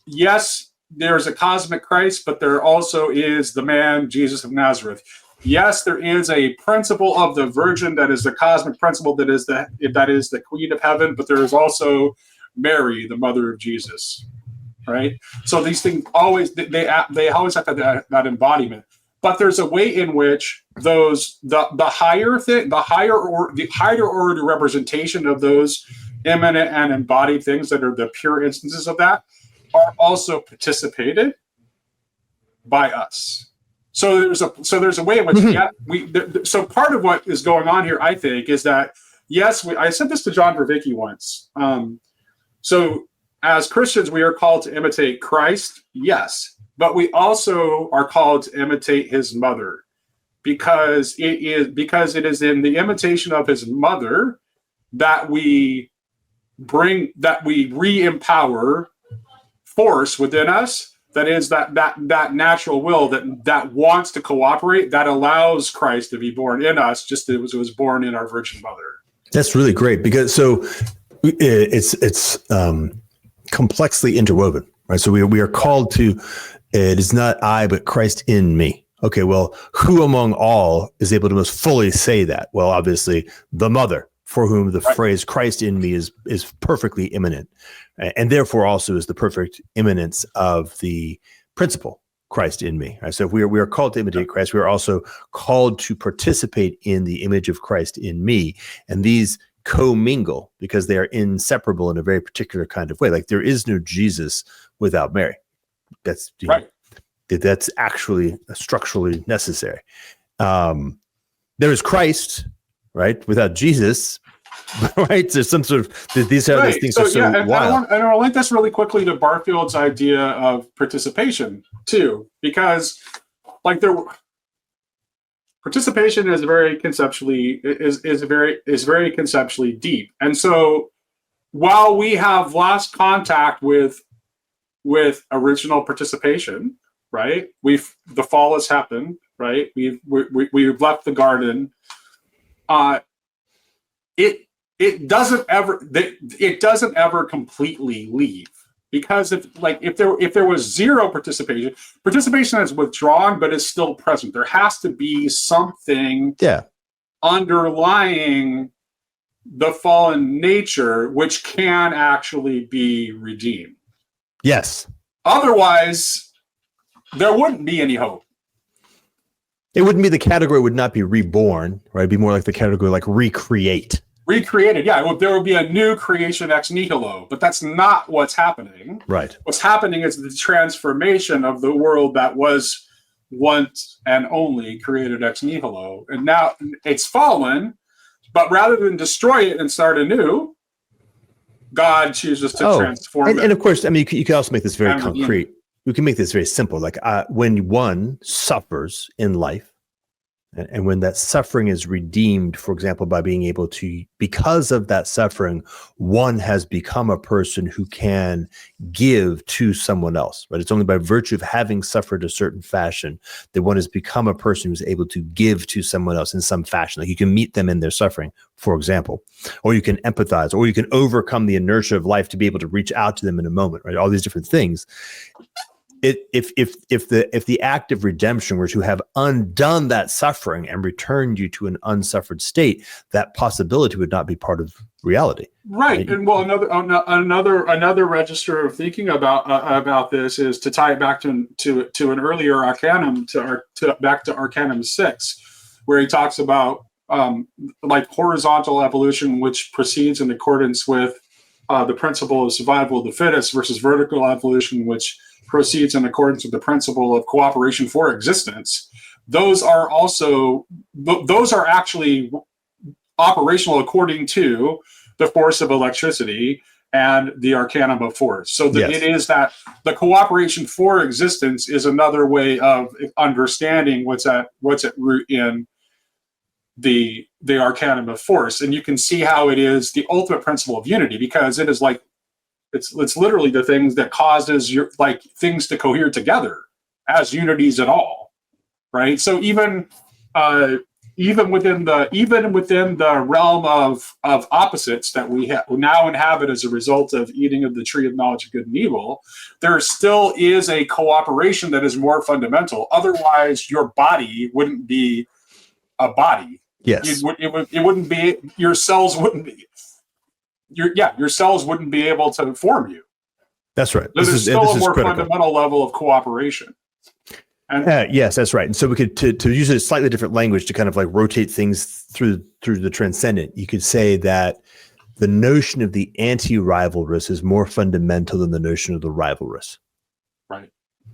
yes, there's a cosmic Christ, but there also is the man Jesus of Nazareth. Yes, there is a principle of the Virgin that is the cosmic principle that is the Queen of Heaven, but there is also Mary, the mother of Jesus, right? So these things always they always have that embodiment. But there's a way in which the higher order representation of those immanent and embodied things that are the pure instances of that are also participated by us. So there's a way in which so part of what is going on here, I think, is that yes, I said this to John Vervaeke once. So as Christians, we are called to imitate Christ, yes, but we also are called to imitate his mother. because it is in the imitation of his mother that we re-empower force within us. That is that natural will that wants to cooperate, that allows Christ to be born in us, just as it was born in our Virgin Mother. That's really great, because it's complexly interwoven, right? So we are called to, it is not I, but Christ in me. Okay, well, who among all is able to most fully say that? Well, obviously, the mother, for whom the phrase Christ in me is perfectly imminent, and therefore also is the perfect imminence of the principle Christ in me. Right? So if we are called to imitate Christ, we are also called to participate in the image of Christ in me, and these commingle because they are inseparable in a very particular kind of way. Like there is no Jesus without Mary. That's right. That's actually structurally necessary. There is Christ, right, without Jesus, right? There's some sort of these things are so wild. And I'll link this really quickly to Barfield's idea of participation too, because participation is very conceptually deep, and so while we have lost contact with original participation, right? The fall has happened, right? We've left the garden. It doesn't ever completely leave, because if there was zero participation is withdrawn, but it's still present. There has to be something underlying the fallen nature which can actually be redeemed. Yes. Otherwise, there wouldn't be any hope. It wouldn't be, the category would not be reborn, right? It'd be more like the category like recreate. Recreated, yeah. There would be a new creation ex nihilo, but that's not what's happening. Right. What's happening is the transformation of the world that was once and only created ex nihilo. And now it's fallen, but rather than destroy it and start anew, God chooses to transform it. And of course, I mean, you can also make this very concrete. We can make this very simple. Like when one suffers in life, and when that suffering is redeemed, for example, by being able to, because of that suffering, one has become a person who can give to someone else, right? It's only by virtue of having suffered a certain fashion that one has become a person who's able to give to someone else in some fashion. Like you can meet them in their suffering, for example, or you can empathize, or you can overcome the inertia of life to be able to reach out to them in a moment, right? All these different things. If the act of redemption were to have undone that suffering and returned you to an unsuffered state, that possibility would not be part of reality. Right. And well, another register of thinking about this is to tie it back to an earlier Arcanum, back to Arcanum 6, where he talks about horizontal evolution, which proceeds in accordance with the principle of survival of the fittest, versus vertical evolution, which proceeds in accordance with the principle of cooperation for existence. Those are actually operational according to the force of electricity and the Arcanum of Force. So it is that the cooperation for existence is another way of understanding what's at root in the Arcanum of Force. And you can see how it is the ultimate principle of unity, because it is it's literally the things that causes things to cohere together as unities at all, right? So even within the realm of opposites that we now inhabit as a result of eating of the tree of knowledge of good and evil, there still is a cooperation that is more fundamental. Otherwise, your body wouldn't be a body. Yes, it wouldn't be. Your cells wouldn't be. Your cells wouldn't be able to form you. That's right. There's still a more fundamental level of cooperation. And yes, that's right. And so we could, to use a slightly different language to kind of like rotate things through the transcendent, you could say that the notion of the anti-rivalrous is more fundamental than the notion of the rivalrous. Right.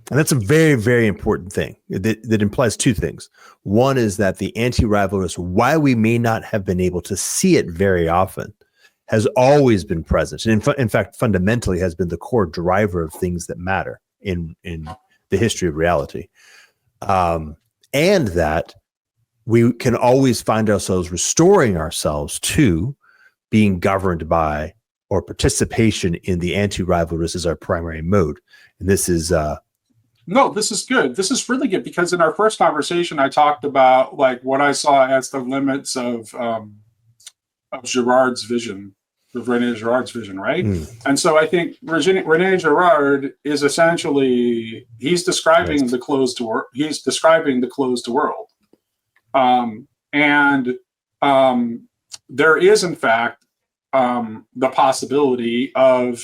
And that's a very, very important thing that implies two things. One is that the anti-rivalrous, while we may not have been able to see it very often, has always been present, and in fact, fundamentally has been the core driver of things that matter in the history of reality, and that we can always find ourselves restoring ourselves to being governed by or participation in the anti-rivalrous as our primary mode. And this is no, this is good. This is really good, because in our first conversation, I talked about like what I saw as the limits of Girard's vision, of René Girard's vision, right? And so I think René Girard is essentially, he's describing the closed world. He's describing the closed world, and there is, in fact, the possibility of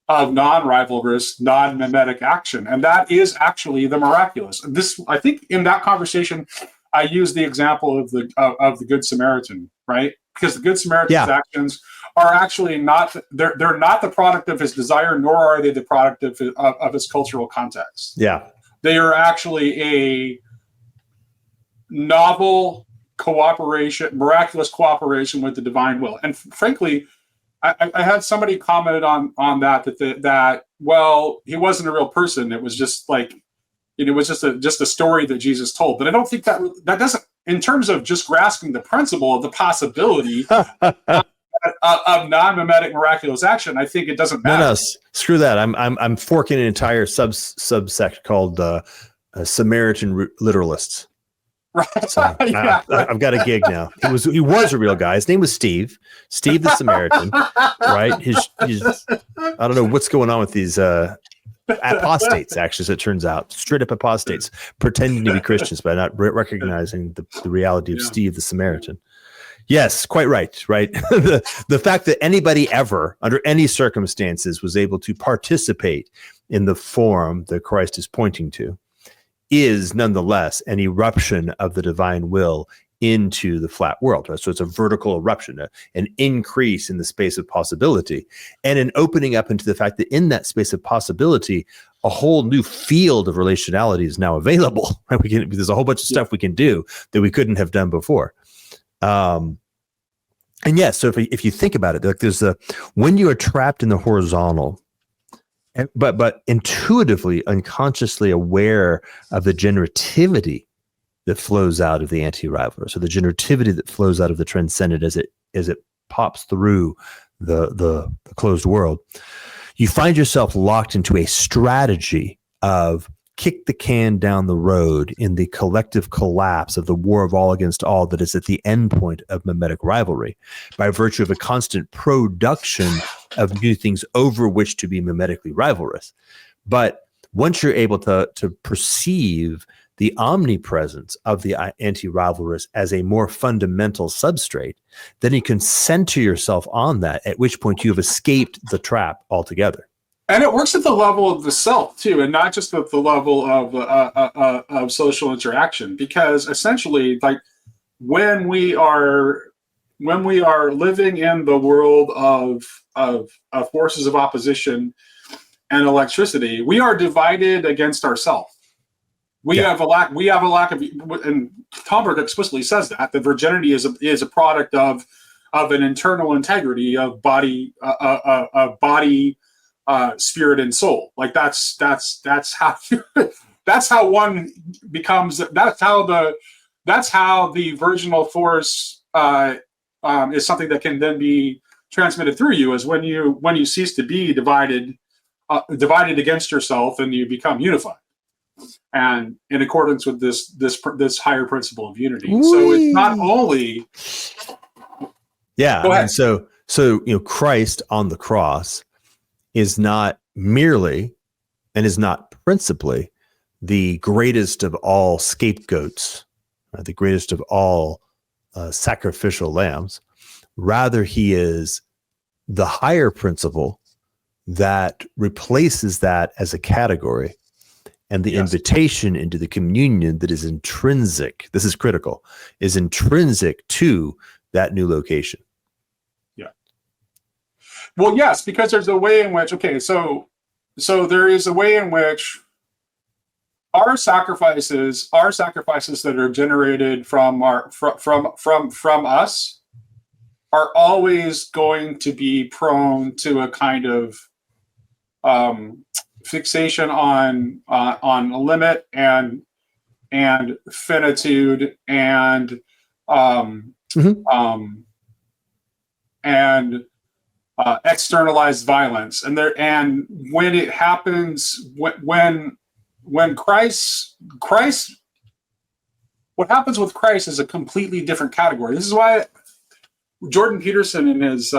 non-rivalrous, non-mimetic action, and that is actually the miraculous. This, I think, in that conversation, I used the example of the Good Samaritan, right? Because the Good Samaritan's actions are actually not, they're not the product of his desire, nor are they the product of his cultural context. Yeah, they are actually a novel cooperation, miraculous cooperation with the divine will. And frankly, I had somebody commented on that well, he wasn't a real person. It was just like, it was just a story that Jesus told. But I don't think that doesn't, in terms of just grasping the principle of the possibility of non-mimetic miraculous action, I think it doesn't matter. No, screw that. I'm forking an entire subsect called Samaritan literalists. Right. So I've got a gig now. He was a real guy. His name was Steve the Samaritan, right? His I don't know what's going on with these apostates, actually, as it turns out. Straight up apostates, pretending to be Christians by not recognizing the reality of Steve the Samaritan. Yes, quite right. The fact that anybody ever, under any circumstances, was able to participate in the form that Christ is pointing to is nonetheless an eruption of the divine will into the flat world. Right? So it's a vertical eruption, an increase in the space of possibility, and an opening up into the fact that in that space of possibility, a whole new field of relationality is now available. Right? There's a whole bunch of stuff we can do that we couldn't have done before. And yes, so if you think about it, like there's when you are trapped in the horizontal, but intuitively, unconsciously aware of the generativity that flows out of the anti-rivalry, so the generativity that flows out of the transcendent as it pops through the closed world, you find yourself locked into a strategy of kick the can down the road in the collective collapse of the war of all against all that is at the end point of mimetic rivalry, by virtue of a constant production of new things over which to be mimetically rivalrous. But once you're able to perceive the omnipresence of the anti-rivalrous as a more fundamental substrate, then you can center yourself on that, at which point you have escaped the trap altogether. And it works at the level of the self too, and not just at the level of social interaction. Because essentially, like when we are living in the world of forces of opposition and electricity, we are divided against ourselves. We have a lack of, and Tomburg explicitly says that virginity is a product of an internal integrity of body, spirit and soul. Like that's how that's how one becomes. That's how the virginal force is something that can then be transmitted through you. Is when you cease to be divided against yourself and you become unified, and in accordance with this higher principle of unity. Whee! So it's not only go ahead. So Christ on the cross is not merely and is not principally the greatest of all scapegoats, the greatest of all sacrificial lambs. Rather, he is the higher principle that replaces that as a category, and the invitation into the communion that is intrinsic, this is critical, is intrinsic to that new location. Well, yes, because there's a way in which, so there is a way in which our sacrifices that are generated from us are always going to be prone to a kind of fixation on a limit and and finitude and externalized violence. And when it happens, when Christ, what happens with Christ is a completely different category. This is why Jordan Peterson in his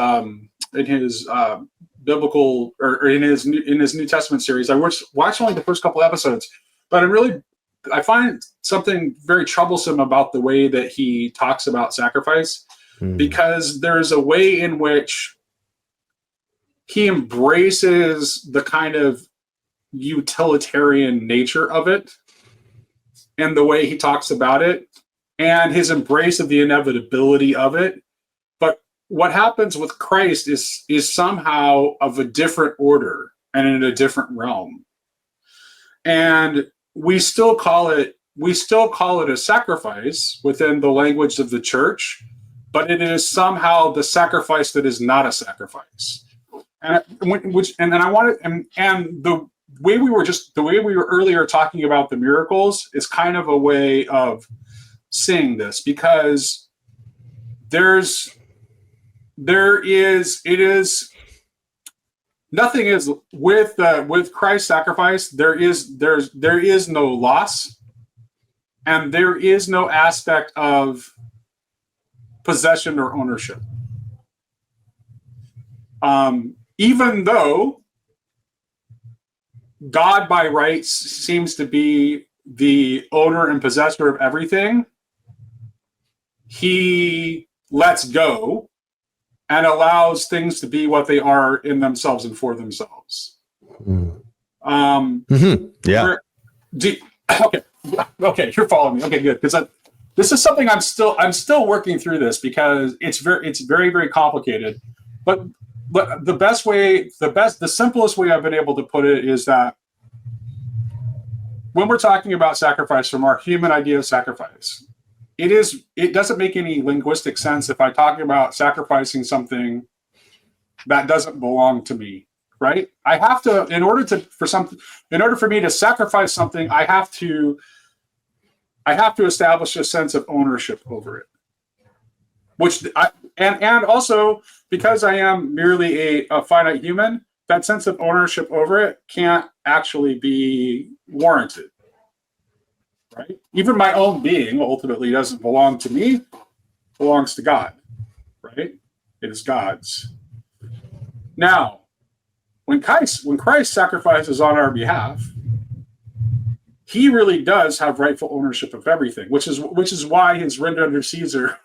biblical, or in his New Testament series, I watched only the first couple episodes, but I find something very troublesome about the way that he talks about sacrifice, because there's a way in which he embraces the kind of utilitarian nature of it and the way he talks about it and his embrace of the inevitability of it. But what happens with Christ is somehow of a different order and in a different realm. And we still call it a sacrifice within the language of the church, but it is somehow the sacrifice that is not a sacrifice. And the way we were earlier talking about the miracles is kind of a way of seeing this, because nothing is with Christ's sacrifice. There is no loss, and there is no aspect of possession or ownership. Even though God by rights seems to be the owner and possessor of everything, he lets go and allows things to be what they are in themselves and for themselves. Yeah. Okay, you're following me. Okay, good. Because this is something I'm still working through this, because it's very, very complicated. But the simplest way I've been able to put it is that when we're talking about sacrifice from our human idea of sacrifice, it doesn't make any linguistic sense if I talk about sacrificing something that doesn't belong to me, right? I have to, in order for me to sacrifice something, I have to establish a sense of ownership over it, and also, because I am merely a finite human, that sense of ownership over it can't actually be warranted, right? Even my own being ultimately doesn't belong to me, it belongs to God, right? It is God's. Now, when Christ sacrifices on our behalf, he really does have rightful ownership of everything, which is why his render under Caesar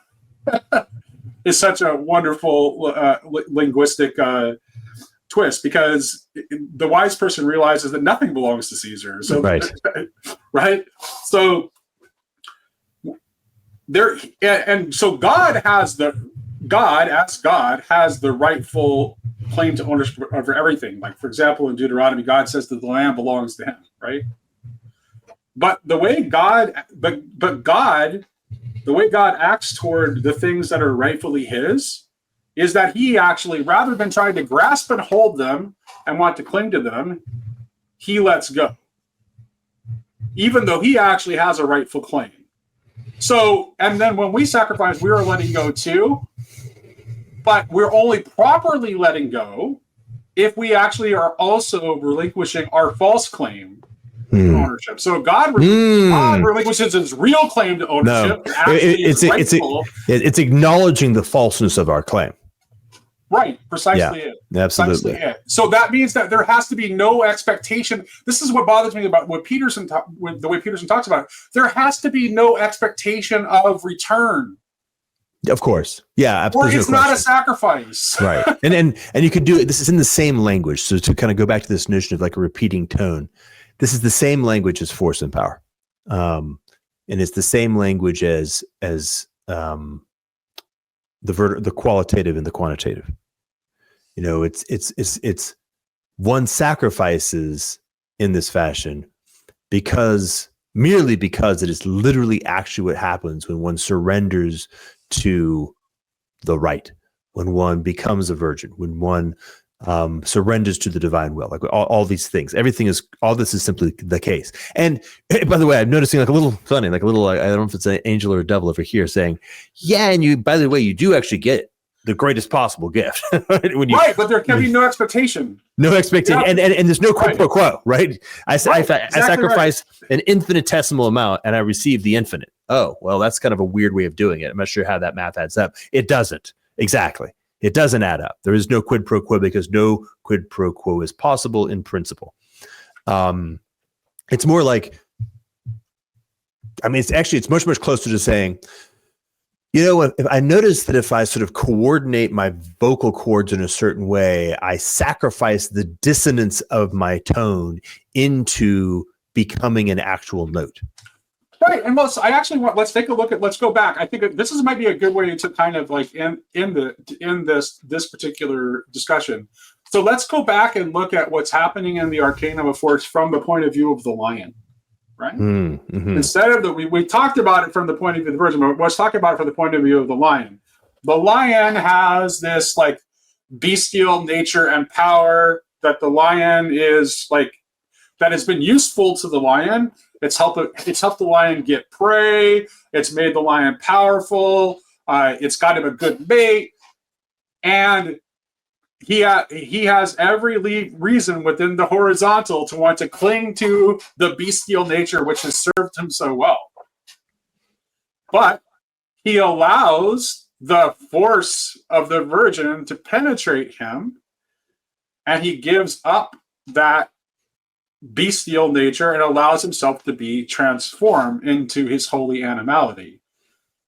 is such a wonderful linguistic twist, because the wise person realizes that nothing belongs to Caesar. So, right? So God has the rightful claim to ownership over everything. Like, for example, in Deuteronomy, God says that the land belongs to him, right? But the way God acts toward the things that are rightfully his is that he actually, rather than trying to grasp and hold them and want to cling to them, he lets go, even though he actually has a rightful claim. So, and then when we sacrifice, we are letting go too, but we're only properly letting go if we actually are also relinquishing our false claim to ownership. So God relinquishes his real claim to ownership. No, it's acknowledging the falseness of our claim. Right, precisely it. Absolutely. Precisely it. So that means that there has to be no expectation. This is what bothers me about what the way Peterson talks about it. There has to be no expectation of return. Of course. Yeah. Or it's not a sacrifice. Right. And you could do it. This is in the same language. So to kind of go back to this notion of like a repeating tone, this is the same language as force and power. And it's the same language as the qualitative and the quantitative. You know, it's one sacrifices in this fashion merely because it is literally actually what happens when one surrenders to the right, when one becomes a virgin, when one surrenders to the divine will, like all these things. All this is simply the case. And by the way, I'm noticing like a little funny, like a little, I don't know if it's an angel or a devil over here saying, yeah, and by the way, you do actually get the greatest possible gift. Right, but there can be no expectation. No expectation, and there's no quid pro quo, right? I sacrifice an infinitesimal amount, and I receive the infinite. Oh, well, that's kind of a weird way of doing it. I'm not sure how that math adds up. It doesn't. Exactly. It doesn't add up. There is no quid pro quo because no quid pro quo is possible in principle. It's more like, it's much, much closer to saying, you know, if I notice that if I sort of coordinate my vocal cords in a certain way, I sacrifice the dissonance of my tone into becoming an actual note. Right, and let's take a look at. Let's go back. I think this might be a good way to kind of like in this particular discussion. So let's go back and look at what's happening in the Arcanum of Force from the point of view of the lion, right? Mm-hmm. Instead of we talked about it from the point of view of the virgin, but let's talk about it from the point of view of the lion. The lion has this like bestial nature and power that the lion is like that has been useful to the lion. It's helped the lion get prey. It's made the lion powerful. It's got him a good mate, and he has every reason within the horizontal to want to cling to the bestial nature which has served him so well. But he allows the force of the virgin to penetrate him, and he gives up that bestial nature and allows himself to be transformed into his holy animality.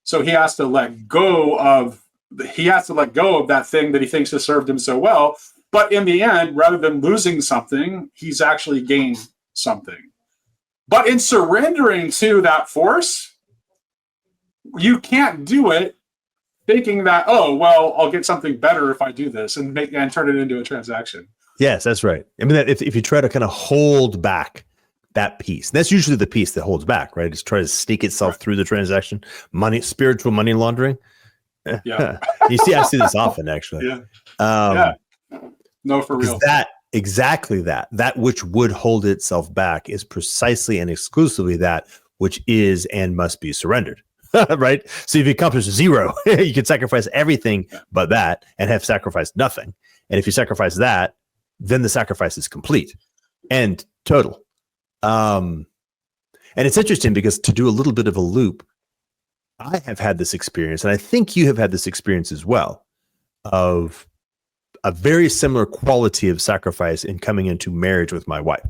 So he has to let go of that thing that he thinks has served him so well. But in the end, rather than losing something, he's actually gained something. But in surrendering to that force, you can't do it thinking that, oh, well, I'll get something better if I do this and turn it into a transaction. Yes, that's right. I mean, that if you try to kind of hold back that piece, that's usually the piece that holds back, right? It's try to sneak itself through the transaction, spiritual money laundering. Yeah, I see this often, actually. Yeah, no, for real. That which would hold itself back is precisely and exclusively that which is and must be surrendered. Right? So if you accomplish zero, you can sacrifice everything but that and have sacrificed nothing. And if you sacrifice that, then the sacrifice is complete and total. And it's interesting because, to do a little bit of a loop, I have had this experience, and I think you have had this experience as well, of a very similar quality of sacrifice in coming into marriage with my wife.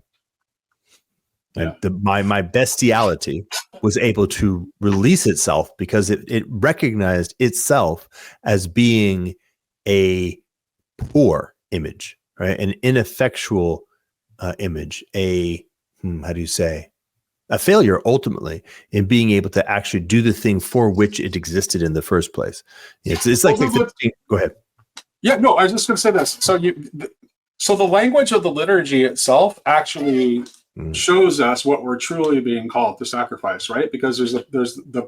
Yeah. And my bestiality was able to release itself because it recognized itself as being a poor image, right? An ineffectual image, a failure ultimately in being able to actually do the thing for which it existed in the first place. It's like go ahead. Yeah, no, I was just going to say this. So the language of the liturgy itself actually shows us what we're truly being called to sacrifice, right? Because there's the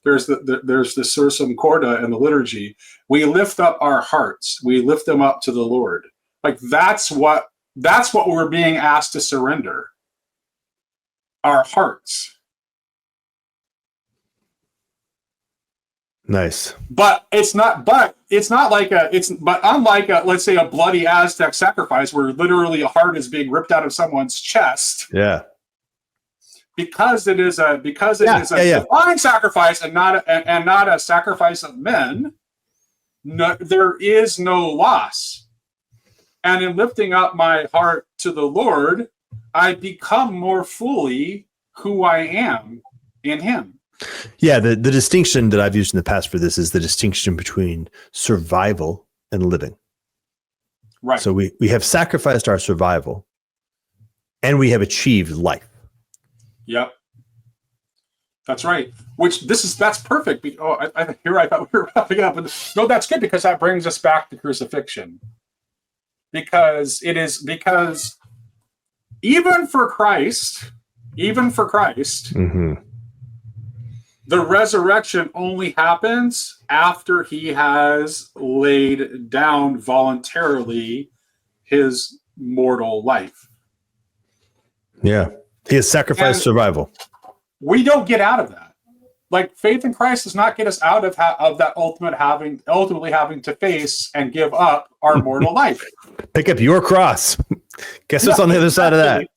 sursum corda in the liturgy. We lift up our hearts. We lift them up to the Lord. Like that's what we're being asked to surrender. Our hearts. Nice. But unlike let's say a bloody Aztec sacrifice where literally a heart is being ripped out of someone's chest. Yeah. Because it is a divine sacrifice and not a sacrifice of men, there is no loss. And in lifting up my heart to the Lord, I become more fully who I am in him. Yeah, the distinction that I've used in the past for this is the distinction between survival and living. Right. So we have sacrificed our survival and we have achieved life. Yep. That's right. That's perfect. I thought we were wrapping up. No, that's good because that brings us back to crucifixion. Because even for Christ, mm-hmm. The resurrection only happens after he has laid down voluntarily his mortal life. Yeah. He has sacrificed And survival. we don't get out of that. Like, faith in Christ does not get us out of that ultimately having to face and give up our mortal life. Pick up your cross. Guess what's on the other side of that?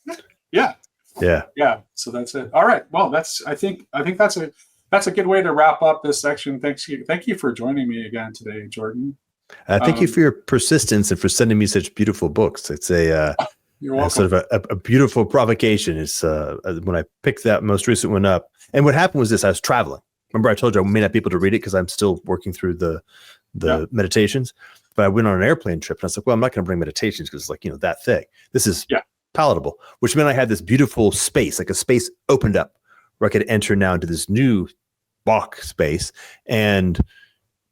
Yeah. Yeah. Yeah. So that's it. All right. Well, I think that's a good way to wrap up this section. Thank you for joining me again today, Jordan. Thank you for your persistence and for sending me such beautiful books. It's You're welcome. sort of a beautiful provocation. It's when I picked that most recent one up. And what happened was this: I was traveling. Remember, I told you I may not be able to read it because I'm still working through the meditations. But I went on an airplane trip, and I was like, "Well, I'm not going to bring meditations because, like, that thick. This is palatable." Which meant I had this beautiful space, like a space opened up where I could enter now into this new Bach space. And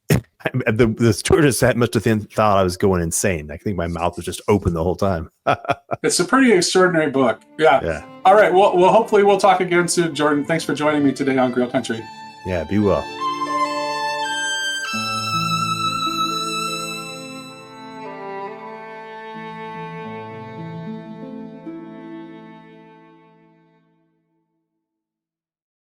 the stewardess must have thought I was going insane. I think my mouth was just open the whole time. It's a pretty extraordinary book. Yeah. All right. Well, hopefully we'll talk again soon, Jordan. Thanks for joining me today on Grill Country. Yeah, be well.